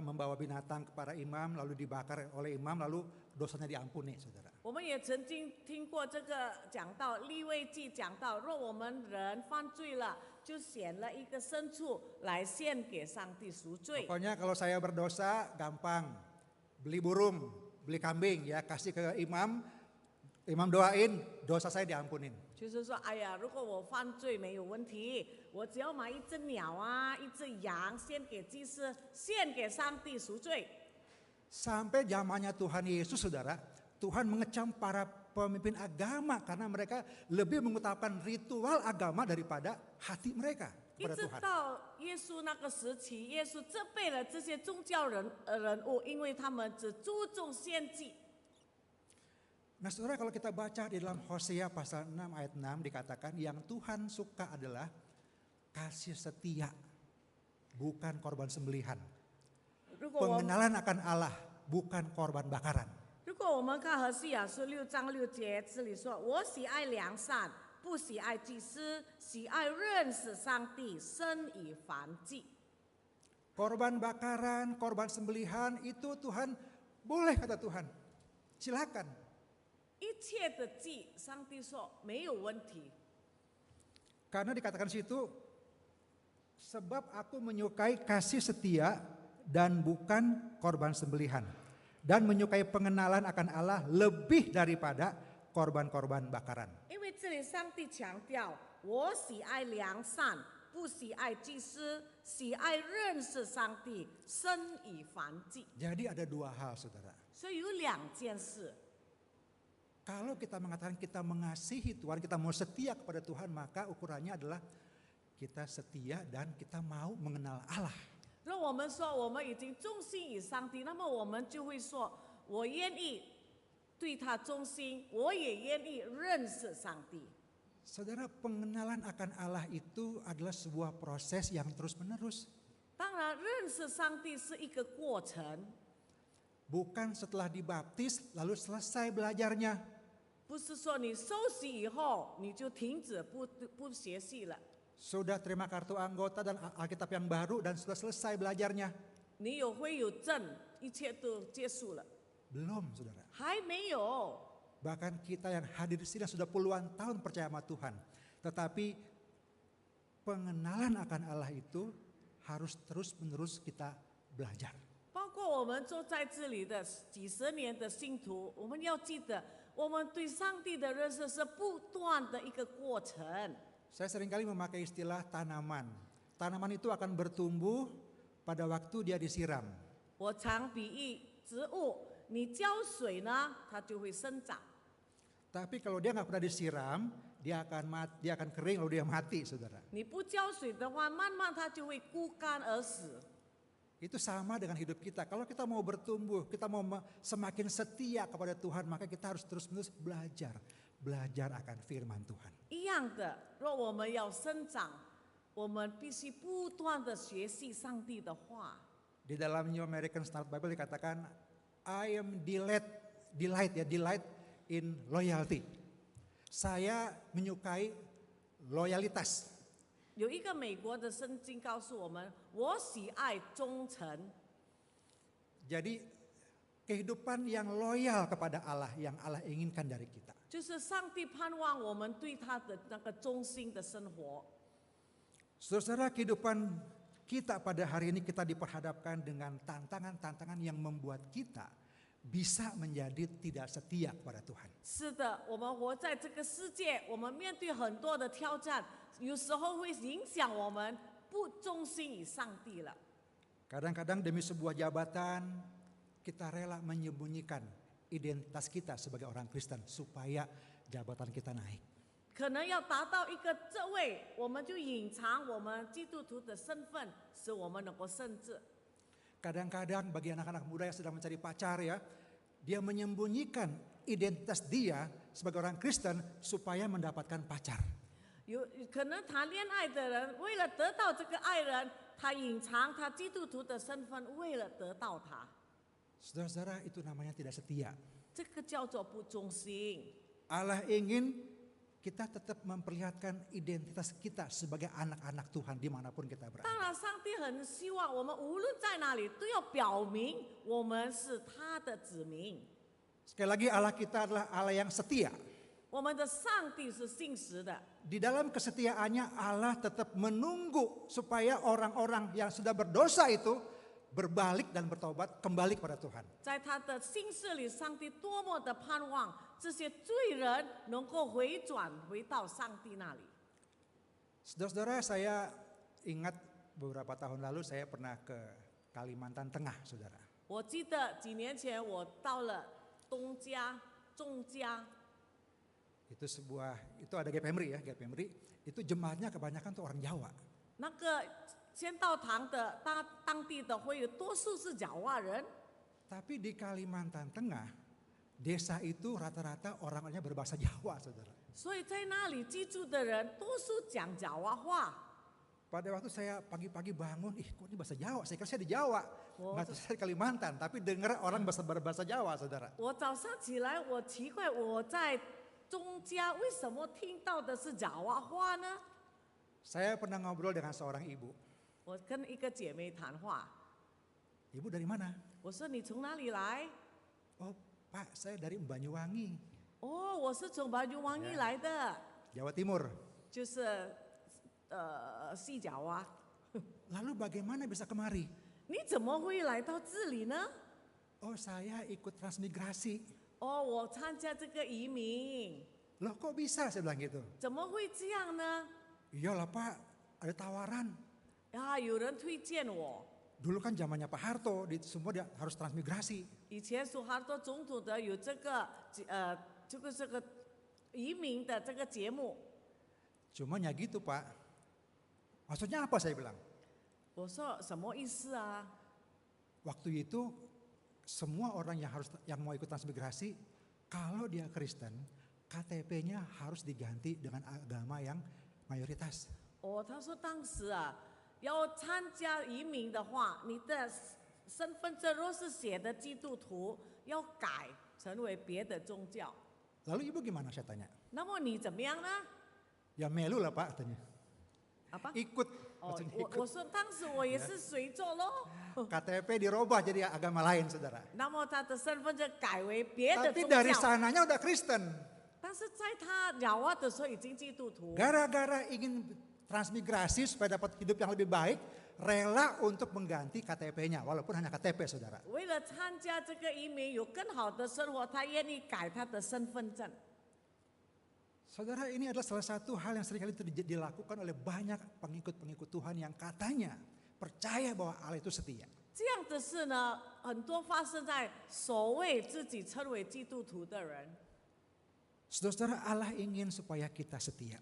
membawa binatang kepada imam, lalu dibakar oleh imam, lalu dosanya diampuni, saudara. 我们也曾经听过这个讲到利未记讲到，若我们人犯罪了，就选了一个牲畜来献给上帝赎罪。 Pokoknya kalau saya berdosa gampang, beli burung, beli kambing ya, kasih ke imam, imam doain, dosa saya diampunin. 就是说，哎呀，如果我犯罪没有问题，我只要买一只鸟啊，一只羊献给祭司，献给上帝赎罪。 Sampai zamannya Tuhan Yesus, saudara, Tuhan mengecam para pemimpin agama karena mereka lebih mengutamakan ritual agama daripada hati mereka 一 kepada 直 Tuhan. 到耶稣那个时期，耶稣责备了这些宗教人物，因为他们只注重献祭。 Nah saudara, kalau kita baca di dalam Hosea pasal 6 ayat 6 dikatakan yang Tuhan suka adalah kasih setia, bukan korban sembelihan. 如果我 Pengenalan akan Allah, bukan korban bakaran. 如果我们看何西雅书6章6节，这里说：“我喜爱良善，不喜爱祭司，喜爱认识上帝，生以燔祭。” Korban bakaran, korban sembelihan itu Tuhan boleh, kata Tuhan. Silakan. 一切的祭，上帝说没有问题， Karena dikatakan situ, sebab aku menyukai kasih setia dan bukan korban sembelihan. Dan menyukai pengenalan akan Allah lebih daripada korban-korban bakaran. 因为这里上帝强调：“我喜爱良善，不喜爱祭司，喜爱认识上帝，生以燔祭。” Jadi ada dua hal, saudara. 所以有两件事。 Kalau kita mengatakan kita mengasihi Tuhan, kita mau setia kepada Tuhan, maka ukurannya adalah kita setia dan kita mau mengenal Allah. 若我们说我们已经忠心于上帝，那么我们就会说：“我愿意对他忠心，我也愿意认识上帝。” Saudara, pengenalan akan Allah itu adalah sebuah proses yang terus-menerus. 当然，认识上帝是一个过程， Bukan setelah dibaptis lalu selesai belajarnya. 不是说你受洗以后你就停止不学习了。 Sudah terima kartu anggota dan Alkitab yang baru dan sudah selesai belajarnya. 你会有证，一切都结束了， Belum, saudara. 还没有。 Bahkan kita yang hadir di sini sudah puluhan tahun percaya sama Tuhan. Tetapi pengenalan akan Allah itu harus terus-menerus kita belajar. 包括我们坐在这里的几十年的信徒，我们要记得，我们对上帝的认识是不断的一个过程。 Saya seringkali memakai istilah tanaman. Tanaman itu akan bertumbuh pada waktu dia disiram. 我常比喻植物，你浇水呢，它就会生长； Tapi kalau dia nggak pernah disiram, dia akan kering lalu dia mati, saudara. 你不浇水的话，慢慢它就会枯干而死。 Itu sama dengan hidup kita. Kalau kita mau bertumbuh, kita mau semakin setia kepada Tuhan, maka kita harus terus-menerus belajar akan firman Tuhan. 一样的，若我们要生长，我们必须不断的学习上帝的话。 Di dalam New American Standard Bible dikatakan, I am delight in loyalty. Saya menyukai loyalitas. 有一个美国的圣经告诉我们：“我喜爱忠诚。” Jadi kehidupan yang loyal kepada Allah, yang Allah inginkan dari kita. 就是上帝盼望我们对他的那个忠心的生活。 Saudara, kehidupan kita pada hari ini kita diperhadapkan dengan tantangan-tantangan yang membuat kita bisa menjadi tidak setia kepada Tuhan. 是的，我们活在这个世界，我们面对很多的挑战，有时候会影响我们不忠心于上帝了。 Kadang-kadang demi sebuah jabatan kita rela menyembunyikan identitas kita sebagai orang Kristen supaya jabatan kita naik. 可能要达到一个这位，我们就隐藏我们基督徒的身份，使我们能够圣治。 Kadang-kadang bagi anak-anak muda yang sedang mencari pacar ya, dia menyembunyikan identitas dia sebagai orang Kristen supaya mendapatkan pacar. 有可能谈恋爱的人，为了得到这个爱人，他隐藏他基督徒的身份，为了得到他， Saudara-saudara, itu namanya tidak setia. 这个叫做不忠心。Allah ingin kita tetap memperlihatkan identitas kita sebagai anak-anak Tuhan dimanapun kita 当 berada. 然，上帝很希望我们无论在哪里都要表明我们是他的子民。 Sekali lagi Allah kita adalah Allah yang setia. 我们的上帝是信实的， Di dalam kesetiaannya Allah tetap menunggu supaya orang-orang yang sudah berdosa itu berbalik dan bertobat kembali kepada Tuhan. 在他的心事里，上帝多么的盼望这些罪人能够回转回到上帝那里。 Saudara-saudara, saya ingat beberapa tahun lalu saya pernah ke Kalimantan Tengah, saudara. 我记得几年前我到了东家、中家， Itu ada GPMRI ya, GPMRI. Itu jemaatnya kebanyakan tuh orang Jawa. 那个先到堂的当地的会有多数是爪哇人， Tapi di Kalimantan Tengah, desa itu rata-rata orang-orangnya berbahasa Jawa, saudara. 所以在那里居住的人多数讲爪哇话。 Pada waktu saya pagi-pagi bangun, kok ini bahasa Jawa? Saya kira saya di Jawa, Oh. nggak tahu saya di Kalimantan. Tapi dengar orang berbahasa Jawa, saudara. 我早上起来，我奇怪我在中家为什么听到的是爪哇话呢？ Saya pernah ngobrol dengan seorang ibu. 我跟一个姐妹谈话， Ibu dari mana? 我说你从哪里来？ Oh Pak, saya dari Banyuwangi, 哦，我是从巴珠王一来的， Jawa Timur. 就是西爪哇。 Lalu bagaimana bisa kemari? 你怎么会来到这里呢？ Oh saya ikut transmigrasi. 哦，我参加这个移民， Loh kok bisa? Saya bilang gitu. 怎么会这样呢？ Iyalah Pak, ada tawaran. 啊，有人推荐我。 Dulu kan zamannya Pak Harto, semua dia harus transmigrasi. 以前苏哈多总统的有这个这个移民的这个节目， Cuma ya gitu Pak. Maksudnya apa saya bilang? 我说什么意思啊？ Waktu itu semua orang yang mau ikut transmigrasi, kalau dia Kristen, KTP-nya harus diganti dengan agama yang mayoritas. 哦，他说当时啊，要参加移民的话，你的身份证若是写的基督徒，要改成为别的宗教。 Lalu ibu gimana saya tanya? 那么你怎么样呢？ Ya melu lah Pak katanya. 好吧。 Ikut. 哦， Maksudnya 我 ikut. 说当时我也是随做咯。 KTP dirubah jadi agama lain saudara. 那么他的身份证改为别的 Tapi 宗 dari 教， sananya udah Kristen. 但是在他爪哇的时候已经基督徒。 Gara-gara ingin transmigrasi supaya dapat hidup yang lebih baik, rela untuk mengganti KTP-nya walaupun hanya KTP saudara. 为了参加这个移民有更好的生活，他愿意改他的身份证。 Saudara, ini adalah salah satu hal yang seringkali dilakukan oleh banyak pengikut-pengikut Tuhan yang katanya percaya bahwa Allah itu setia. 这样的事呢，很多发生在所谓自己称为基督徒的人。 Saudara-saudara, Allah ingin supaya kita setia.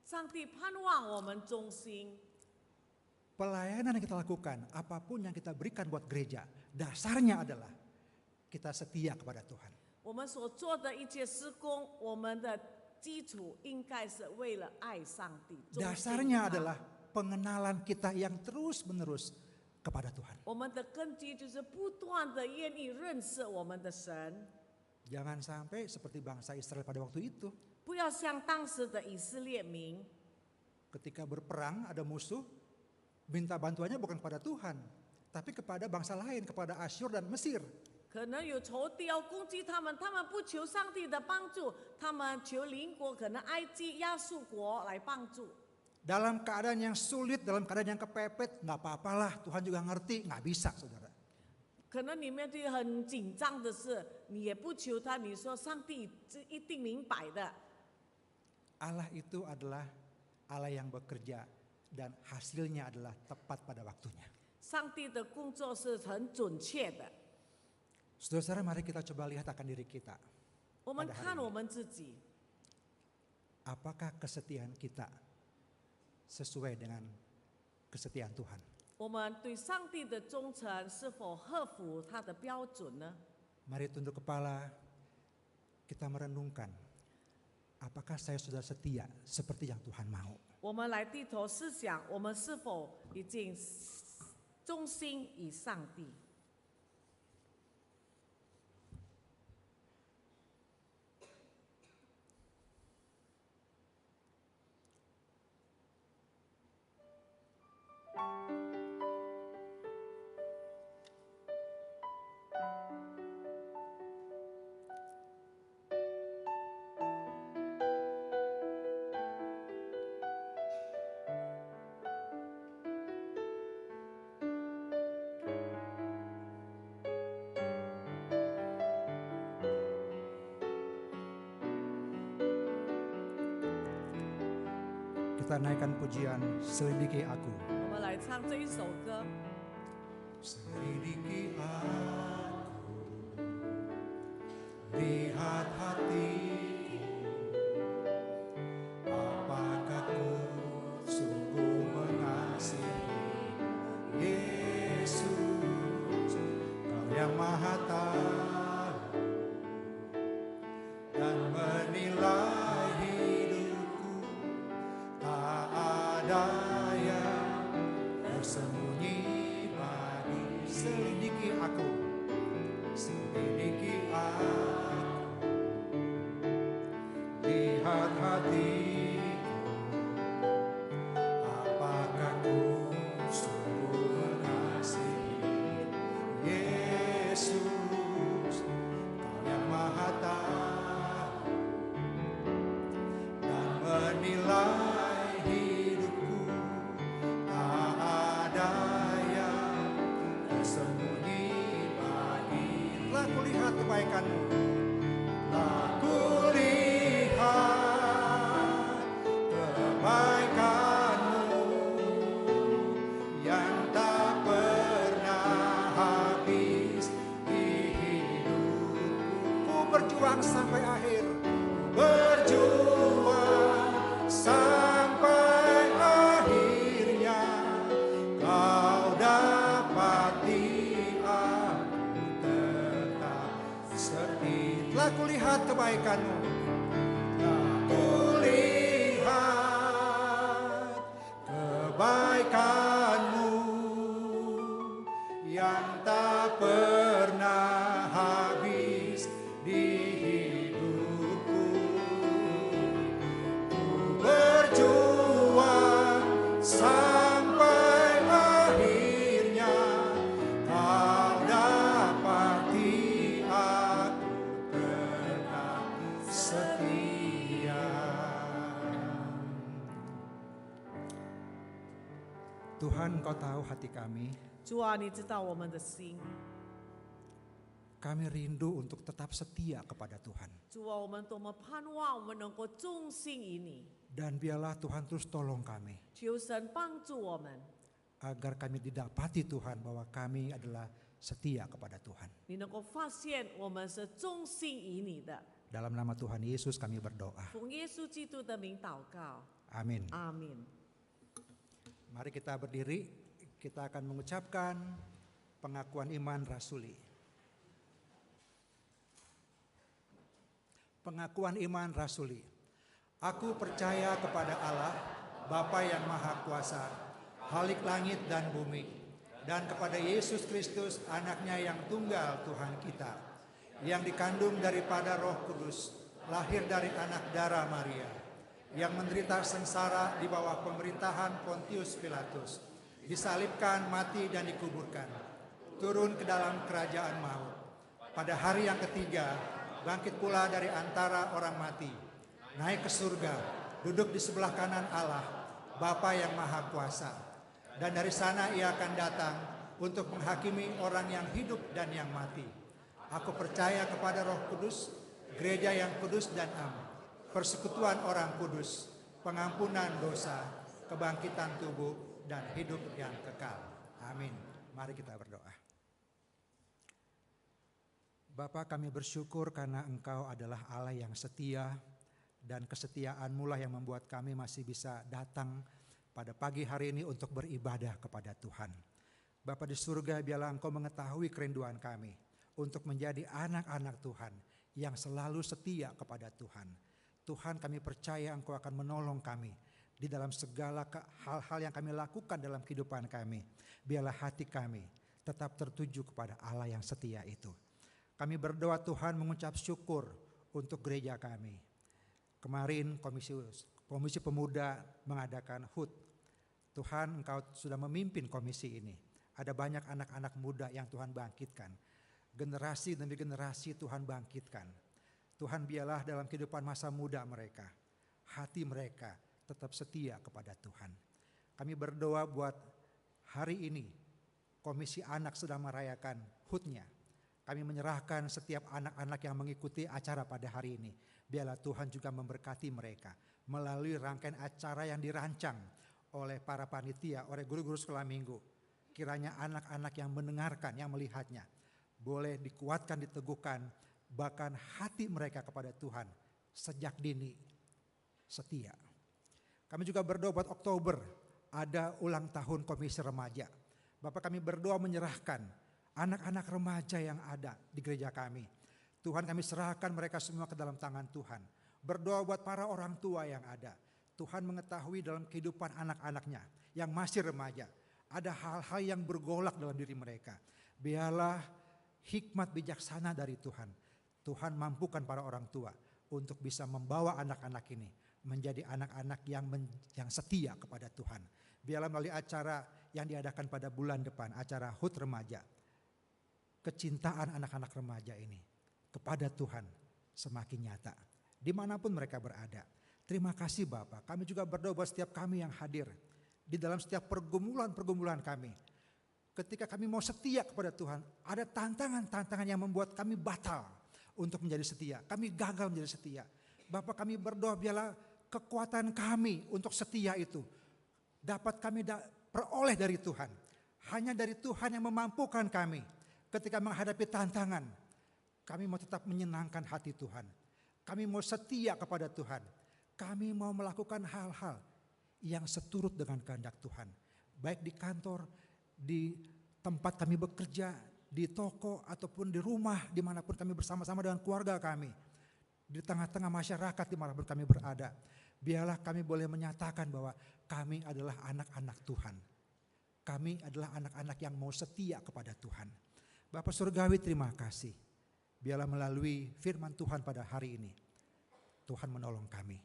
上帝盼望我们忠心， Pelayanan yang kita lakukan, apapun yang kita berikan buat gereja, dasarnya adalah kita setia kepada Tuhan. 我们所做的一切施工，我们的基础应该是为了爱上帝。忠心 Dasarnya 他 adalah pengenalan kita yang terus-menerus kepada Tuhan. 我们的根基就是不断的愿意认识我们的神， Jangan sampai seperti bangsa Israel pada waktu itu. 不要像当时的以色列民， Ketika berperang ada musuh, minta bantuannya bukan kepada Tuhan, tapi kepada bangsa lain, kepada Asyur dan Mesir. 可能有仇敌要攻击他们，他们不求上帝的帮助，他们求邻国，可能埃及、亚述国来帮助。 Dalam keadaan yang sulit, dalam keadaan yang kepepet, nggak apa-apalah, Tuhan juga ngerti, nggak bisa saudara. 可能你面对很紧张的事，你也不求他，你说上帝一定明白的。 Allah itu adalah Allah yang bekerja dan hasilnya adalah tepat pada waktunya. 上帝的工作是很准确的。 Saudara-saudara, mari kita coba lihat akan diri kita. 我们 pada hari 看 ini. 我们自己， Apakah kesetiaan kita sesuai dengan kesetiaan Tuhan? 我们对上帝的忠诚是否合乎他的标准呢？ Mari tunduk kepala, kita merenungkan. Apakah saya sudah setia seperti yang Tuhan mau? 我们来低头思想，我们是否已经忠心于上帝？ Saudara kita naikkan pujian Selidiki Aku. 我们来唱这一首歌。 Selidiki aku, lihat hatiku, apakah ku sungguh mengasihi Yesus, Kau yang Maha Tahu dan menilai hidupku, tak ada yang tersembunyi. Selidiki aku, selidiki aku, lihat hatiku, apakah ku sungguh mengasihi Yesus, Kau yang Maha Tahu dan menilai hidupku, tak ada sembunyi bagi. Telah kulihat kebaikan-Mu, telah kulihat kebaikan-Mu yang tak pernah habis di hidupku. Ku berjuang sampai akhir, berjuang sampai akhirnya Kau dapati aku tetap setia. Telah kulihat kebaikan-Mu, telah kulihat kebaikan-Mu yang tak pernah habis di hidupku. Ku berjuang sampai akhirnya Kau dapati aku tetap setia. Tuhan, Kau tahu hati kami. 主啊，你知道我们的心。 Kami rindu untuk tetap setia kepada Tuhan. 主啊，我们多么盼望我们能够忠心于你。 Dan biarlah Tuhan terus tolong kami, 求神帮助我们， agar kami didapati Tuhan bahwa kami adalah setia kepada Tuhan. 你能够发现我们是忠心于你的。 Dalam nama Tuhan Yesus kami berdoa. 奉耶稣基督的名祷告， Amin. 阿门。 Mari kita berdiri, kita akan mengucapkan pengakuan iman rasuli. Pengakuan iman rasuli. Aku percaya kepada Allah, Bapa yang Maha Kuasa, Khalik langit dan bumi, dan kepada Yesus Kristus, anaknya yang tunggal Tuhan kita, yang dikandung daripada Roh Kudus, lahir dari anak darah Maria, yang menderita sengsara di bawah pemerintahan Pontius Pilatus, disalibkan, mati dan dikuburkan, turun ke dalam kerajaan maut. Pada hari yang ketiga, bangkit pula dari antara orang mati, naik ke surga, duduk di sebelah kanan Allah, Bapa yang Maha Kuasa. Dan dari sana Ia akan datang untuk menghakimi orang yang hidup dan yang mati. Aku percaya kepada Roh Kudus, gereja yang kudus dan am, persekutuan orang kudus, pengampunan dosa, kebangkitan tubuh, dan hidup yang kekal. Amin. Mari kita berdoa. Bapa, kami bersyukur karena Engkau adalah Allah yang setia, dan kesetiaan-Mu lah yang membuat kami masih bisa datang pada pagi hari ini untuk beribadah kepada Tuhan. Bapa di surga, biarlah Engkau mengetahui kerinduan kami untuk menjadi anak-anak Tuhan yang selalu setia kepada Tuhan. Tuhan, kami percaya Engkau akan menolong kami di dalam segala hal-hal yang kami lakukan dalam kehidupan kami. Biarlah hati kami tetap tertuju kepada Allah yang setia itu. Kami berdoa Tuhan, mengucap syukur untuk gereja kami. Kemarin Komisi Pemuda mengadakan HUT. Tuhan, Engkau sudah memimpin komisi ini. Ada banyak anak-anak muda yang Tuhan bangkitkan. Generasi demi generasi Tuhan bangkitkan. Tuhan, biarlah dalam kehidupan masa muda mereka, hati mereka tetap setia kepada Tuhan. Kami berdoa buat hari ini, Komisi Anak sedang merayakan HUT-nya. Kami menyerahkan setiap anak-anak yang mengikuti acara pada hari ini. Biarlah Tuhan juga memberkati mereka, melalui rangkaian acara yang dirancang oleh para panitia, oleh guru-guru sekolah minggu. Kiranya anak-anak yang mendengarkan, yang melihatnya, boleh dikuatkan, diteguhkan, bahkan hati mereka kepada Tuhan sejak dini setia. Kami juga berdoa buat Oktober, ada ulang tahun Komisi Remaja. Bapak, kami berdoa menyerahkan anak-anak remaja yang ada di gereja kami. Tuhan, kami serahkan mereka semua ke dalam tangan Tuhan. Berdoa buat para orang tua yang ada. Tuhan mengetahui dalam kehidupan anak-anaknya yang masih remaja, ada hal-hal yang bergolak dalam diri mereka. Biarlah hikmat bijaksana dari Tuhan. Tuhan mampukan para orang tua untuk bisa membawa anak-anak ini menjadi anak-anak yang setia kepada Tuhan. Biarlah melalui acara yang diadakan pada bulan depan, acara HUT Remaja, kecintaan anak-anak remaja ini kepada Tuhan semakin nyata dimanapun mereka berada. Terima kasih Bapak. Kami juga berdoa buat setiap kami yang hadir di dalam setiap pergumulan-pergumulan kami. Ketika kami mau setia kepada Tuhan, ada tantangan-tantangan yang membuat kami batal untuk menjadi setia. Kami gagal menjadi setia. Bapak, kami berdoa biarlah kekuatan kami untuk setia itu dapat kami peroleh dari Tuhan. Hanya dari Tuhan yang memampukan kami ketika menghadapi tantangan. Kami mau tetap menyenangkan hati Tuhan. Kami mau setia kepada Tuhan. Kami mau melakukan hal-hal yang seturut dengan kehendak Tuhan. Baik di kantor, di tempat kami bekerja, di toko ataupun di rumah, dimanapun kami bersama-sama dengan keluarga kami. Di tengah-tengah masyarakat dimanapun kami berada. Biarlah kami boleh menyatakan bahwa kami adalah anak-anak Tuhan. Kami adalah anak-anak yang mau setia kepada Tuhan. Bapak Surgawi, terima kasih. Biarlah melalui firman Tuhan pada hari ini, Tuhan menolong kami.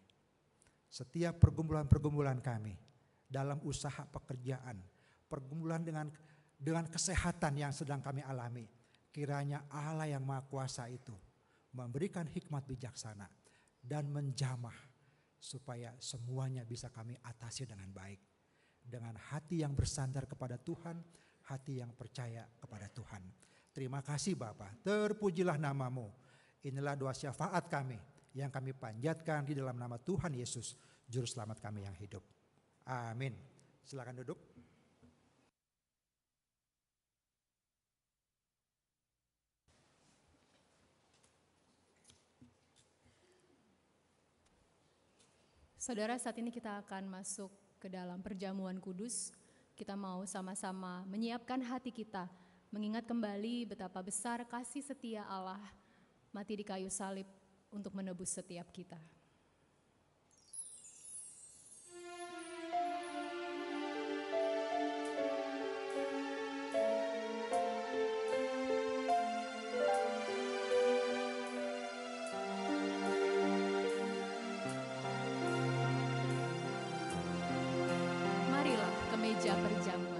Setiap pergumulan-pergumulan kami dalam usaha pekerjaan, pergumulan dengan kesehatan yang sedang kami alami, kiranya Allah yang Maha Kuasa itu memberikan hikmat bijaksana dan menjamah supaya semuanya bisa kami atasi dengan baik. Dengan hati yang bersandar kepada Tuhan, hati yang percaya kepada Tuhan. Terima kasih Bapa, terpujilah namamu. Inilah doa syafaat kami yang kami panjatkan di dalam nama Tuhan Yesus, Juru Selamat kami yang hidup. Amin. Silakan duduk. Saudara, saat ini kita akan masuk ke dalam perjamuan kudus. Kita mau sama-sama menyiapkan hati kita, mengingat kembali betapa besar kasih setia Allah mati di kayu salib untuk menebus setiap kita. Marilah ke meja perjamuan.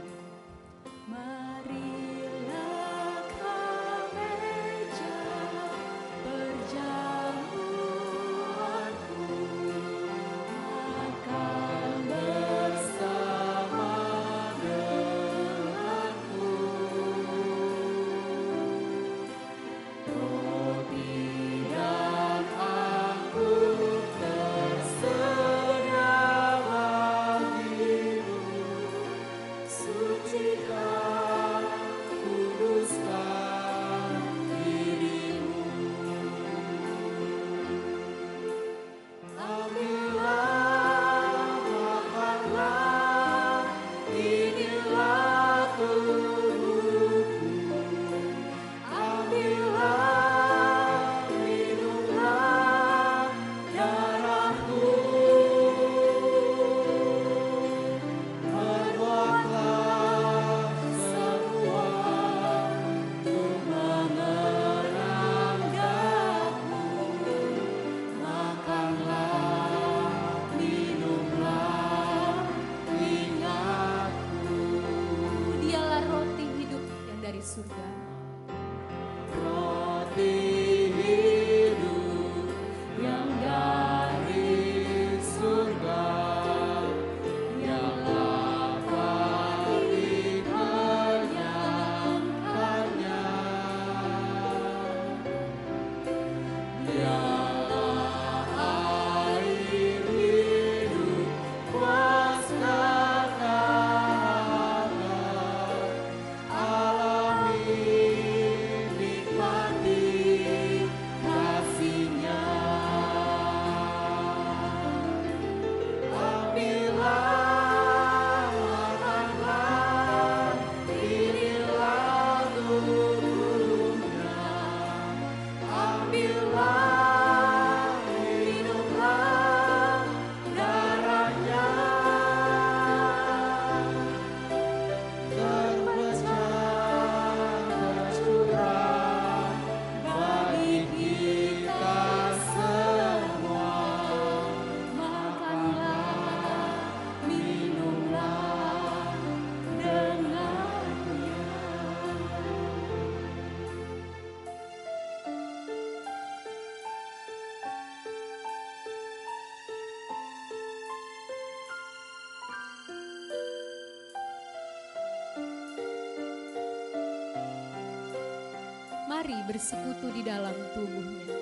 Mari bersekutu di dalam tubuhnya.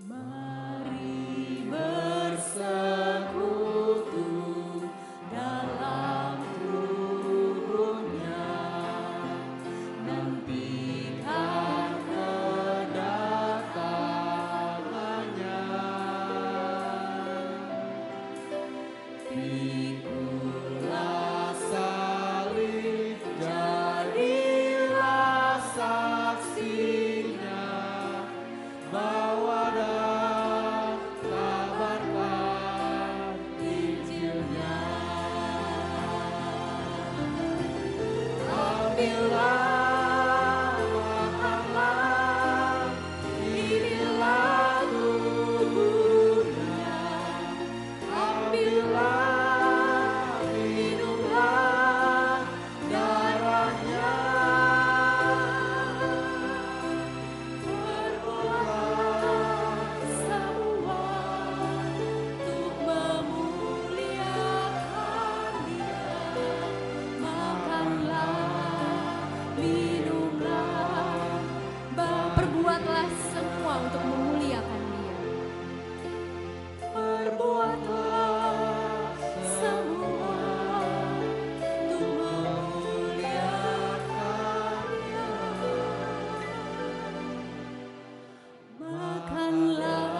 Mari bersekutu dalam tubuhnya, nantikan kedatangannya. Pikulah salib, jadilah saksinya, bawa dan kabarkan Injilnya. Ambillah, makanlah, inilah tubuhnya. Ambillah, minumlah darahnya. Perbuatlah semua untuk memuliakan Dia. Makanlah, minumlah, Perbuatlah semua untuk memuliakan Dia. perbuatlah semua untuk memuliakan Dia. Makanlah,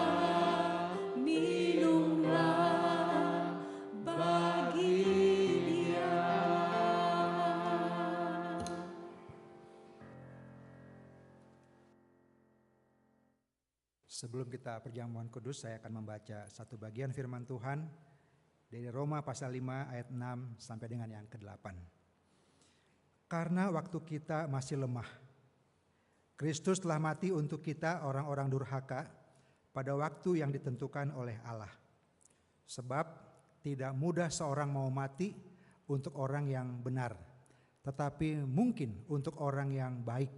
minumlah bagi Dia. Sebelum kita perjamuan kudus, saya akan membaca satu bagian firman Tuhan dari Roma pasal 5 ayat 6 sampai dengan yang ke-8. Karena waktu kita masih lemah, Kristus telah mati untuk kita orang-orang durhaka pada waktu yang ditentukan oleh Allah. Sebab tidak mudah seorang mau mati untuk orang yang benar, tetapi mungkin untuk orang yang baik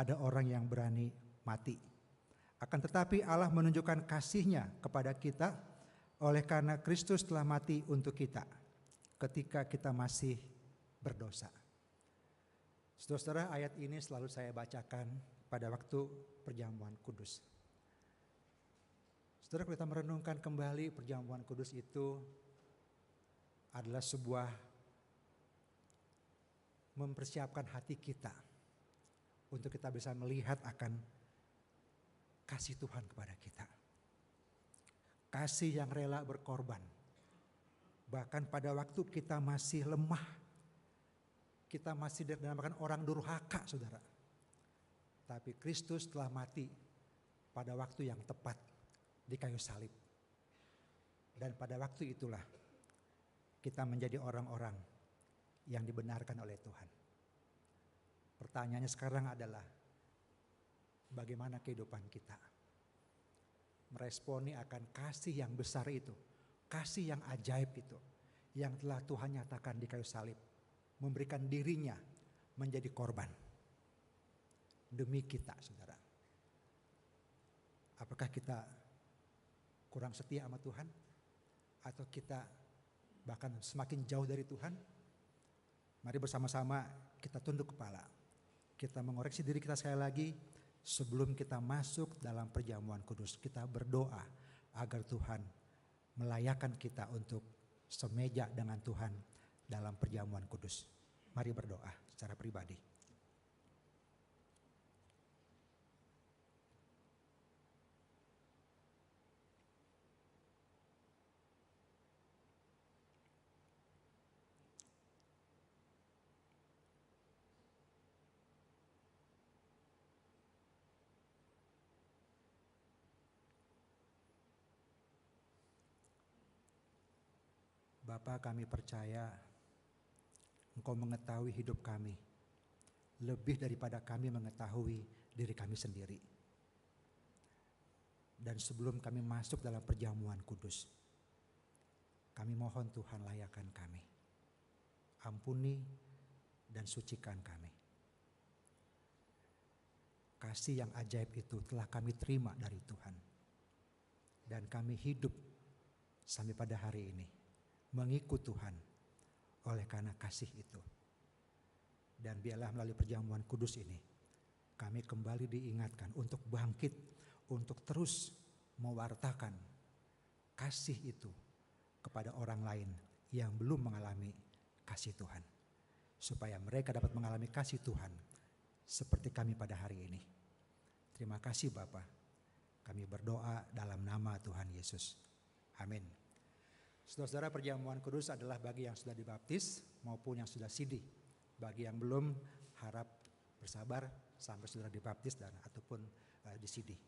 ada orang yang berani mati. Akan tetapi Allah menunjukkan kasih-Nya kepada kita oleh karena Kristus telah mati untuk kita ketika kita masih berdosa. Saudara-saudara, ayat ini selalu saya bacakan pada waktu perjamuan kudus. Saudara, kita merenungkan kembali perjamuan kudus itu adalah sebuah mempersiapkan hati kita untuk kita bisa melihat akan kasih Tuhan kepada kita. Kasih yang rela berkorban. Bahkan pada waktu kita masih lemah, kita masih dinamakan orang durhaka, saudara. Tapi Kristus telah mati pada waktu yang tepat di kayu salib. Dan pada waktu itulah kita menjadi orang-orang yang dibenarkan oleh Tuhan. Pertanyaannya sekarang adalah, bagaimana kehidupan kita meresponi akan kasih yang besar itu, kasih yang ajaib itu, yang telah Tuhan nyatakan di kayu salib, memberikan dirinya menjadi korban demi kita, saudara. Apakah kita kurang setia sama Tuhan? Atau kita bahkan semakin jauh dari Tuhan? Mari bersama-sama kita tunduk kepala. Kita mengoreksi diri kita sekali lagi. Sebelum kita masuk dalam perjamuan kudus, kita berdoa agar Tuhan melayakan kita untuk semeja dengan Tuhan dalam perjamuan kudus. Mari berdoa secara pribadi. Bapa, kami percaya Engkau mengetahui hidup kami lebih daripada kami mengetahui diri kami sendiri. Dan sebelum kami masuk dalam perjamuan kudus, kami mohon Tuhan layakan kami. Ampuni dan sucikan kami. Kasih yang ajaib itu telah kami terima dari Tuhan. Dan kami hidup sampai pada hari ini mengikut Tuhan oleh karena kasih itu. Dan biarlah melalui perjamuan kudus ini kami kembali diingatkan untuk bangkit, untuk terus mewartakan kasih itu kepada orang lain yang belum mengalami kasih Tuhan. Supaya mereka dapat mengalami kasih Tuhan seperti kami pada hari ini. Terima kasih Bapa. Kami berdoa dalam nama Tuhan Yesus. Amin. Saudara-saudara, perjamuan kudus adalah bagi yang sudah dibaptis maupun yang sudah sidi. Bagi yang belum, harap bersabar sampai sudah dibaptis dan ataupun disidi.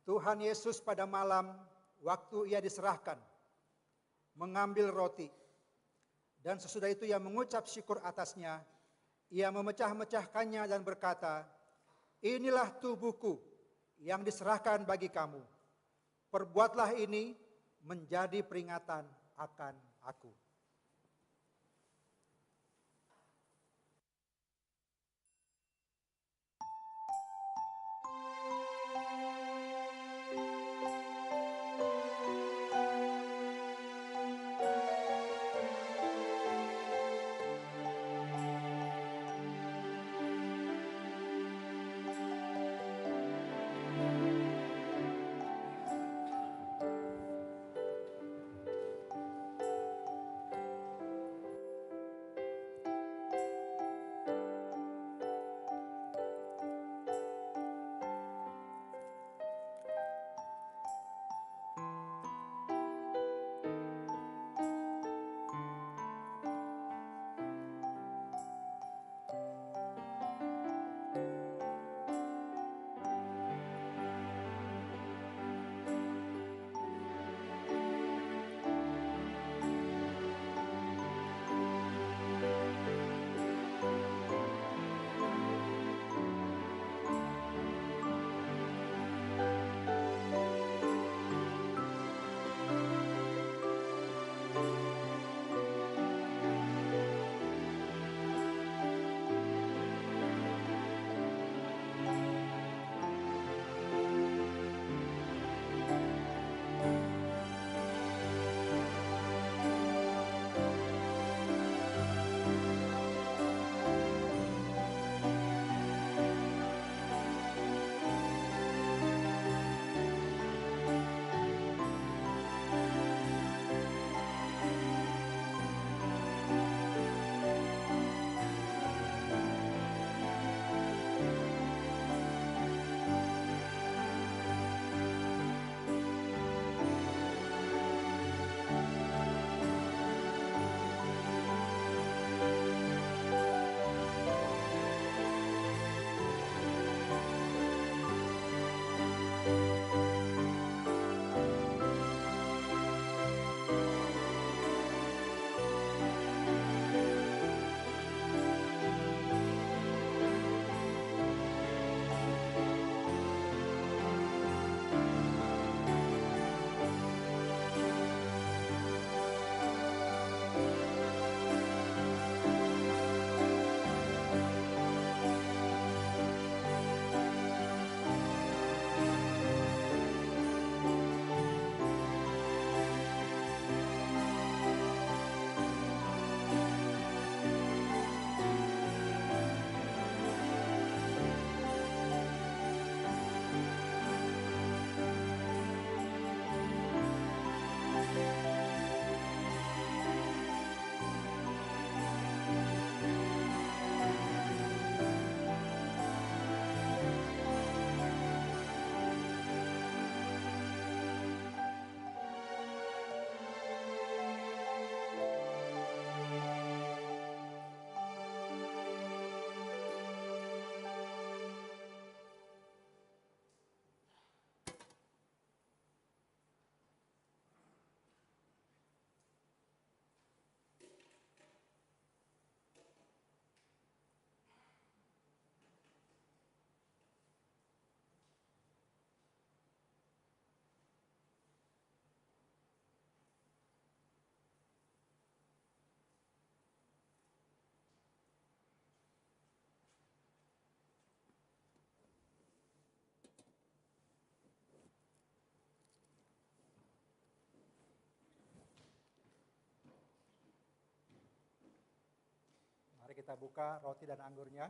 Tuhan Yesus pada malam waktu ia diserahkan mengambil roti, dan sesudah itu ia mengucap syukur atasnya, ia memecah-mecahkannya dan berkata, inilah tubuhku yang diserahkan bagi kamu. Perbuatlah ini menjadi peringatan akan aku. Mari kita buka roti dan anggurnya.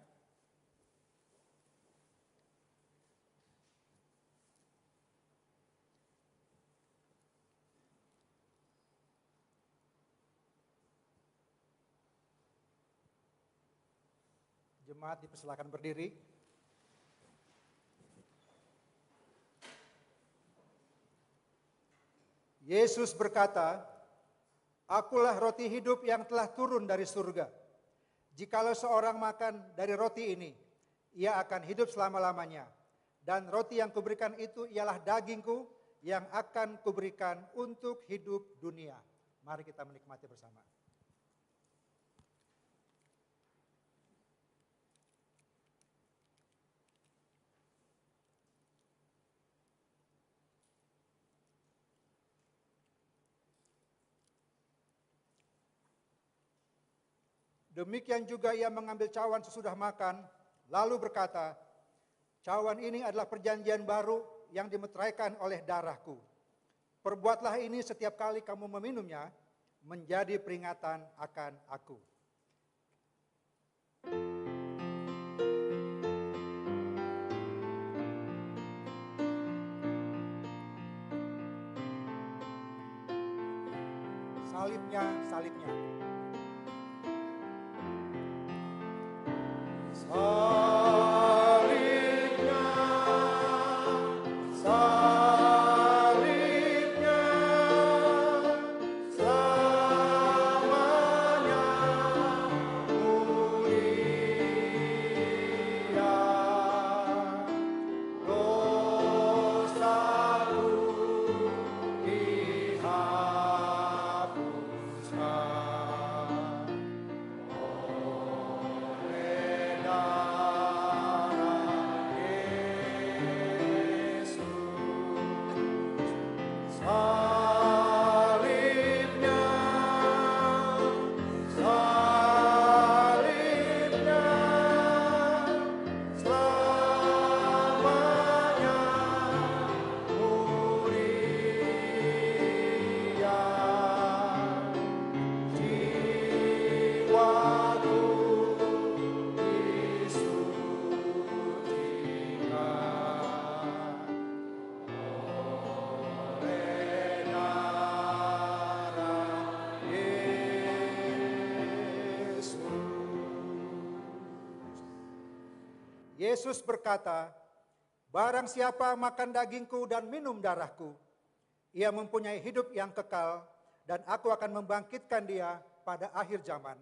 Jemaat dipersilakan berdiri. Yesus berkata, "Akulah roti hidup yang telah turun dari surga. Jikalau seorang makan dari roti ini, ia akan hidup selama-lamanya. Dan roti yang kuberikan itu ialah dagingku yang akan kuberikan untuk hidup dunia." Mari kita menikmati bersama. Demikian juga ia mengambil cawan sesudah makan, lalu berkata, "Cawan ini adalah perjanjian baru yang dimeteraikan oleh darahku. Perbuatlah ini setiap kali kamu meminumnya, menjadi peringatan akan aku." Salibnya, salibnya. Salibnya, salibnya, selamanya mulia. Dosaku dihapuskan oleh darah Yesus. Salibnya, salibnya, selamanya mulia. Jiwaku disucikan oleh darah Yesus. Yesus berkata, "Barang siapa makan dagingku dan minum darahku, ia mempunyai hidup yang kekal, dan aku akan membangkitkan dia pada akhir zaman.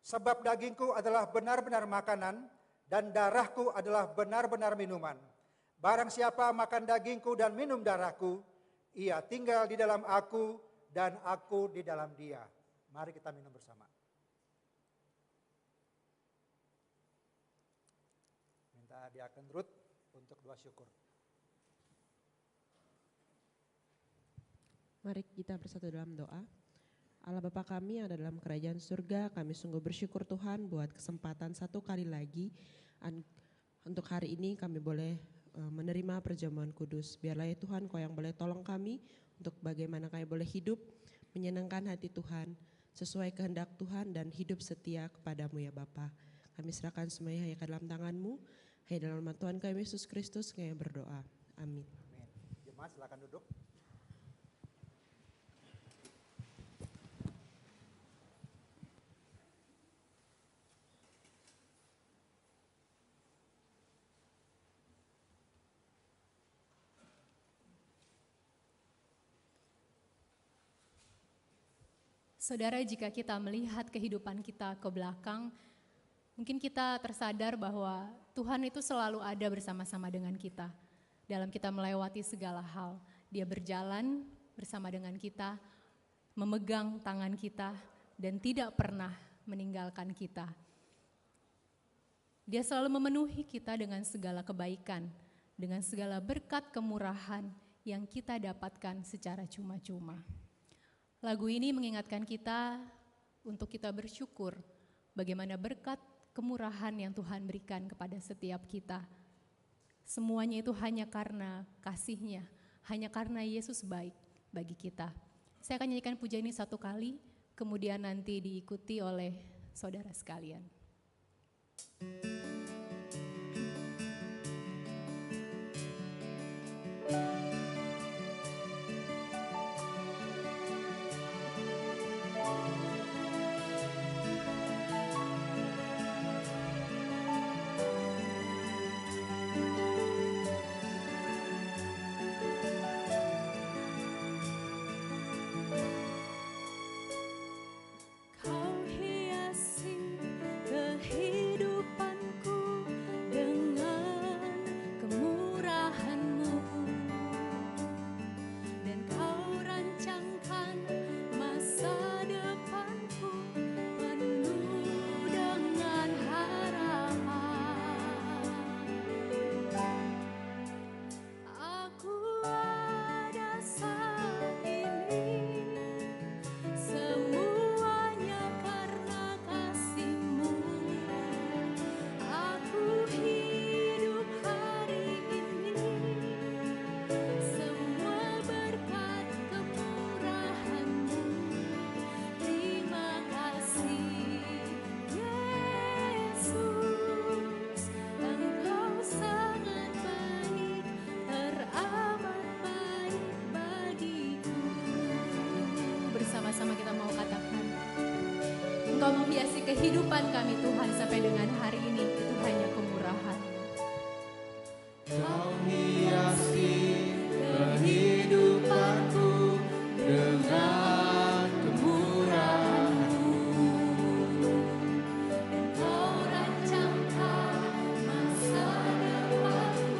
Sebab dagingku adalah benar-benar makanan, dan darahku adalah benar-benar minuman. Barang siapa makan dagingku dan minum darahku, ia tinggal di dalam aku, dan aku di dalam dia." Mari kita minum bersama. Minta Diaken Ruth untuk doa syukur. Mari kita bersatu dalam doa. Allah Bapa kami yang ada dalam kerajaan surga, kami sungguh bersyukur Tuhan buat kesempatan satu kali lagi untuk hari ini kami boleh menerima perjamuan kudus. Biarlah ya Tuhan Kau yang boleh tolong kami untuk bagaimana kami boleh hidup menyenangkan hati Tuhan, sesuai kehendak Tuhan dan hidup setia kepadamu ya Bapa. Kami serahkan semuanya hanya ke dalam tangan-Mu, hanya dalam nama Tuhan kami Yesus Kristus kami berdoa. Amin. Amin. Jemaat silakan duduk. Saudara, jika kita melihat kehidupan kita ke belakang, mungkin kita tersadar bahwa Tuhan itu selalu ada bersama-sama dengan kita. Dalam kita melewati segala hal, Dia berjalan bersama dengan kita, memegang tangan kita, dan tidak pernah meninggalkan kita. Dia selalu memenuhi kita dengan segala kebaikan, dengan segala berkat kemurahan yang kita dapatkan secara cuma-cuma. Lagu ini mengingatkan kita untuk kita bersyukur bagaimana berkat kemurahan yang Tuhan berikan kepada setiap kita. Semuanya itu hanya karena kasih-Nya, hanya karena Yesus baik bagi kita. Saya akan nyanyikan pujian ini satu kali, kemudian nanti diikuti oleh saudara sekalian. Kau hiasi kehidupanku dengan kemurahan-Mu, dan Kau rancangkan masa depanku penuh dengan harapan. Aku ada saat ini, semuanya karena kasih-Mu. Aku hidup hari ini, semua berkat kemurahan-Mu. Terima kasih Yesus, Engkau sangat baik, teramat baik bagiku. Bersama-sama kita mau katakan, Engkau menghiasi kehidupan kami Tuhan sampai dengan hari ini, itu hanya kemurahan. Kau hiasi kehidupanku dengan kemurahan-Mu, dan Kau rancangkan masa depanku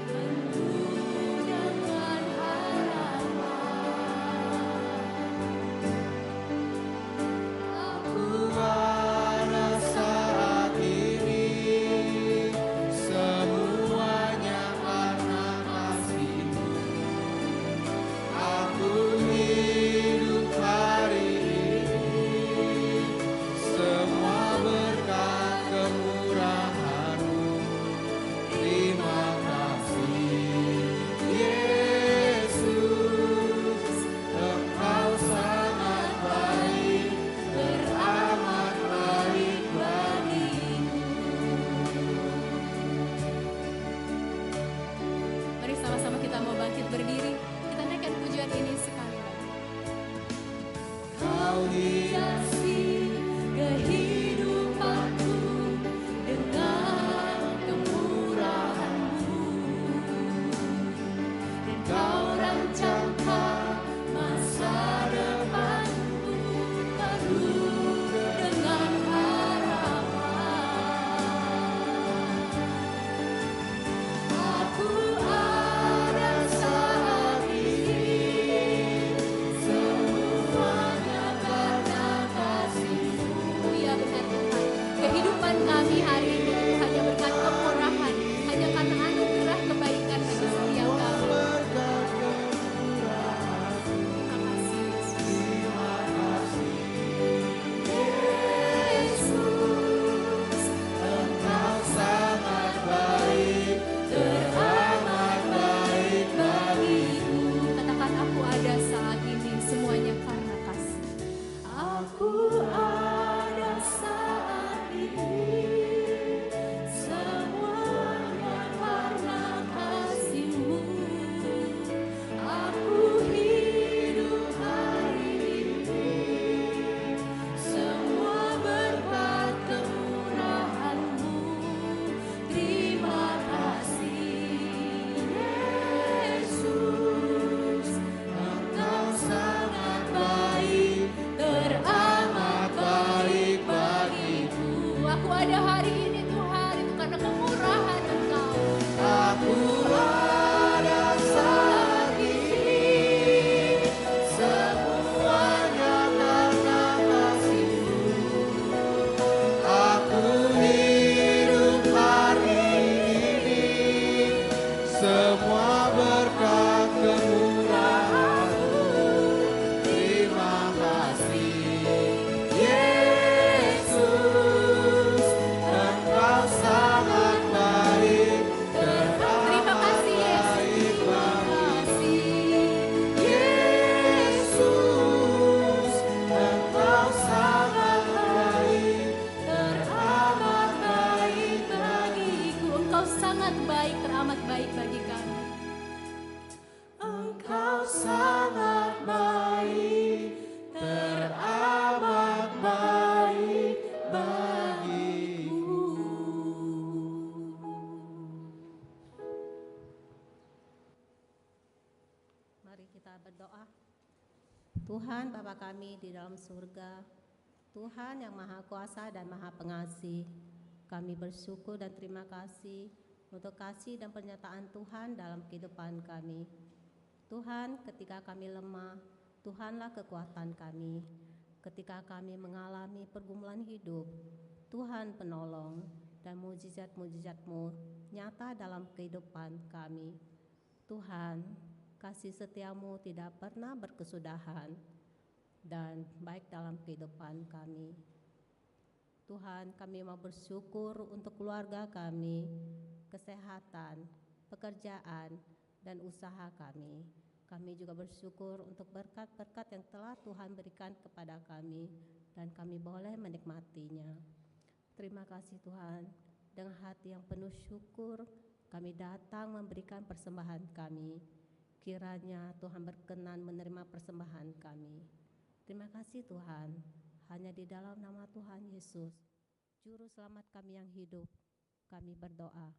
penuh dengan harapan. Aku ada saat ini, semuanya karena kasih-Mu. Aku hidup hari ini, semua berkat kemurahan-Mu. Terima kasih Yesus, Engkau sangat baik, teramat baik bagiku. Mari sama-sama kita mau bangkit berdiri, kita naikkan pujian ini sekali lagi. Kau hiasi kehidupanku dengan kemurahan-Mu, dan Kau rancangkan masa depanku penuh dengan harapan. Aku ada saat ini, semuanya karena kasih-Mu. Oh ya benar Tuhan Bapa kami di dalam surga, Tuhan yang Maha Kuasa dan Maha Pengasih, kami bersyukur dan terima kasih untuk kasih dan pernyataan Tuhan dalam kehidupan kami. Tuhan, ketika kami lemah, Tuhanlah kekuatan kami. Ketika kami mengalami pergumulan hidup, Tuhan penolong dan mujizat-mujizat-Mu nyata dalam kehidupan kami. Tuhan, kasih setia-Mu tidak pernah berkesudahan dan baik dalam kehidupan kami. Tuhan, kami mau bersyukur untuk keluarga kami, kesehatan, pekerjaan, dan usaha kami. Kami juga bersyukur untuk berkat-berkat yang telah Tuhan berikan kepada kami, dan kami boleh menikmatinya. Terima kasih Tuhan, dengan hati yang penuh syukur, kami datang memberikan persembahan kami. Kiranya Tuhan berkenan menerima persembahan kami. Terima kasih Tuhan, hanya di dalam nama Tuhan Yesus, Juru Selamat kami yang hidup, kami berdoa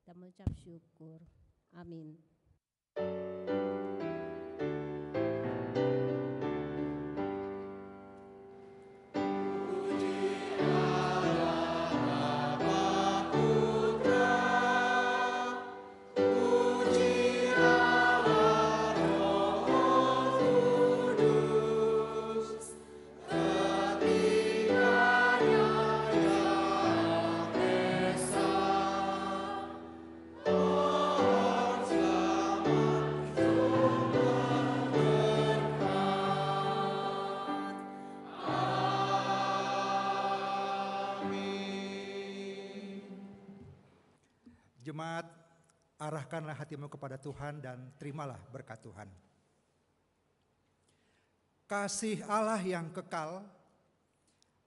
dan mengucap syukur. Amin. Jemaat, arahkanlah hatimu kepada Tuhan dan terimalah berkat Tuhan. Kasih Allah yang kekal,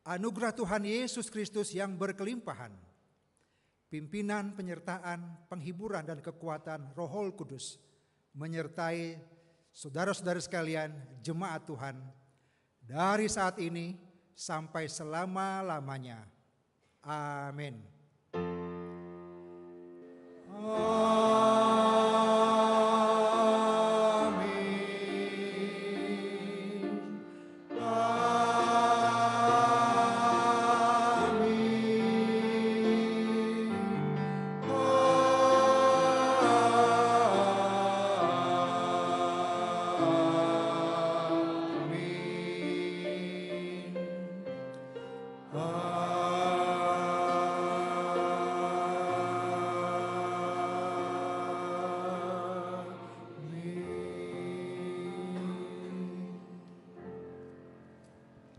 anugerah Tuhan Yesus Kristus yang berkelimpahan, pimpinan, penyertaan, penghiburan, dan kekuatan Roh Kudus menyertai saudara-saudara sekalian, jemaat Tuhan, dari saat ini sampai selama-lamanya. Amin.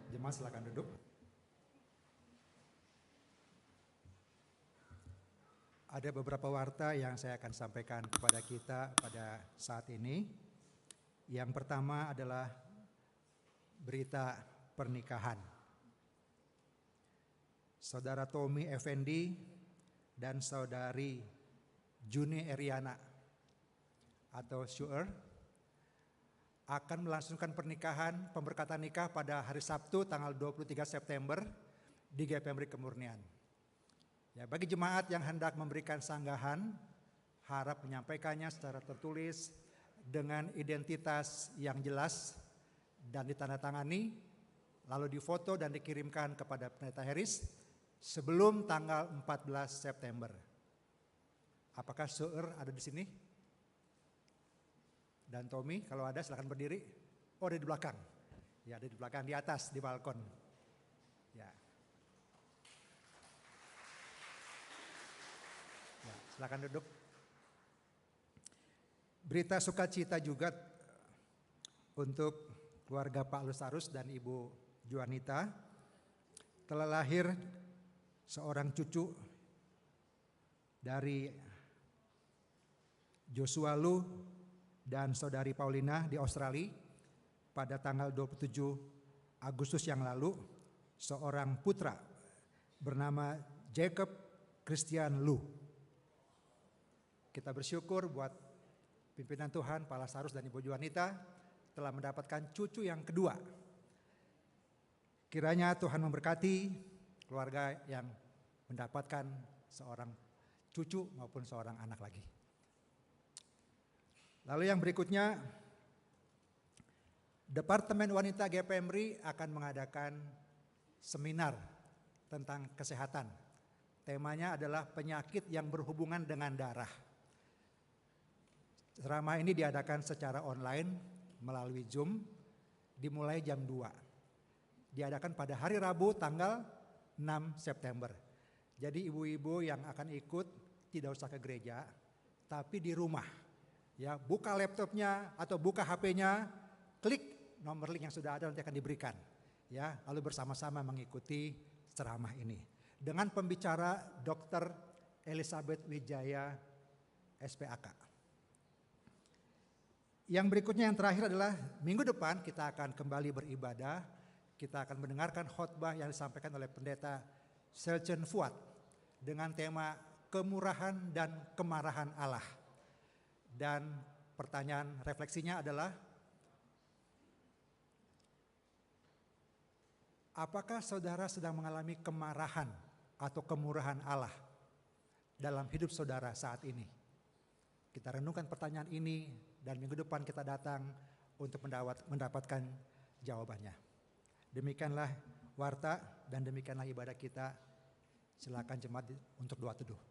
Jemaat silakan duduk. Ada beberapa warta yang saya akan sampaikan kepada kita pada saat ini. Yang pertama adalah berita pernikahan. Saudara Tommy Effendi dan saudari Juni Eriana atau Syuer akan melangsungkan pernikahan, pemberkatan nikah pada hari Sabtu tanggal 23 September di GPMRI Kemurnian. Ya, bagi jemaat yang hendak memberikan sanggahan, harap menyampaikannya secara tertulis dengan identitas yang jelas dan ditandatangani, lalu difoto dan dikirimkan kepada Pendeta Harris sebelum tanggal 14 September. Apakah Syuer ada di sini? Dan Tommy, kalau ada silakan berdiri. Oh, ada di belakang. Ya, ada di belakang, di atas, di balkon. Ya. Ya, silakan duduk. Berita sukacita juga untuk keluarga Pak Lusarus dan Ibu Juanita. Telah lahir seorang cucu dari Joshua Lu dan saudari Paulina di Australia pada tanggal 27 Agustus yang lalu, seorang putra bernama Jacob Christian Lu. Kita bersyukur buat pimpinan Tuhan, Pak Lasarus dan Ibu Juanita telah mendapatkan cucu yang kedua. Kiranya Tuhan memberkati keluarga yang mendapatkan seorang cucu maupun seorang anak lagi. Lalu yang berikutnya, Departemen Wanita GPMRI akan mengadakan seminar tentang kesehatan. Temanya adalah penyakit yang berhubungan dengan darah. Ceramah ini diadakan secara online melalui Zoom, dimulai jam 2. Diadakan pada hari Rabu tanggal 6 September. Jadi ibu-ibu yang akan ikut tidak usah ke gereja, tapi di rumah. Ya, buka laptopnya atau buka HP-nya, klik nomor link yang sudah ada nanti akan diberikan. Ya, lalu bersama-sama mengikuti ceramah ini. Dengan pembicara Dr. Elizabeth Wijaya, SPAK. Yang berikutnya yang terakhir adalah minggu depan kita akan kembali beribadah. Kita akan mendengarkan khotbah yang disampaikan oleh pendeta Selchen Fuad dengan tema kemurahan dan kemarahan Allah. Dan pertanyaan refleksinya adalah, apakah saudara sedang mengalami kemarahan atau kemurahan Allah dalam hidup saudara saat ini? Kita renungkan pertanyaan ini dan minggu depan kita datang untuk mendapatkan jawabannya. Demikianlah warta dan demikianlah ibadah kita. Silakan jemaat untuk doa teduh.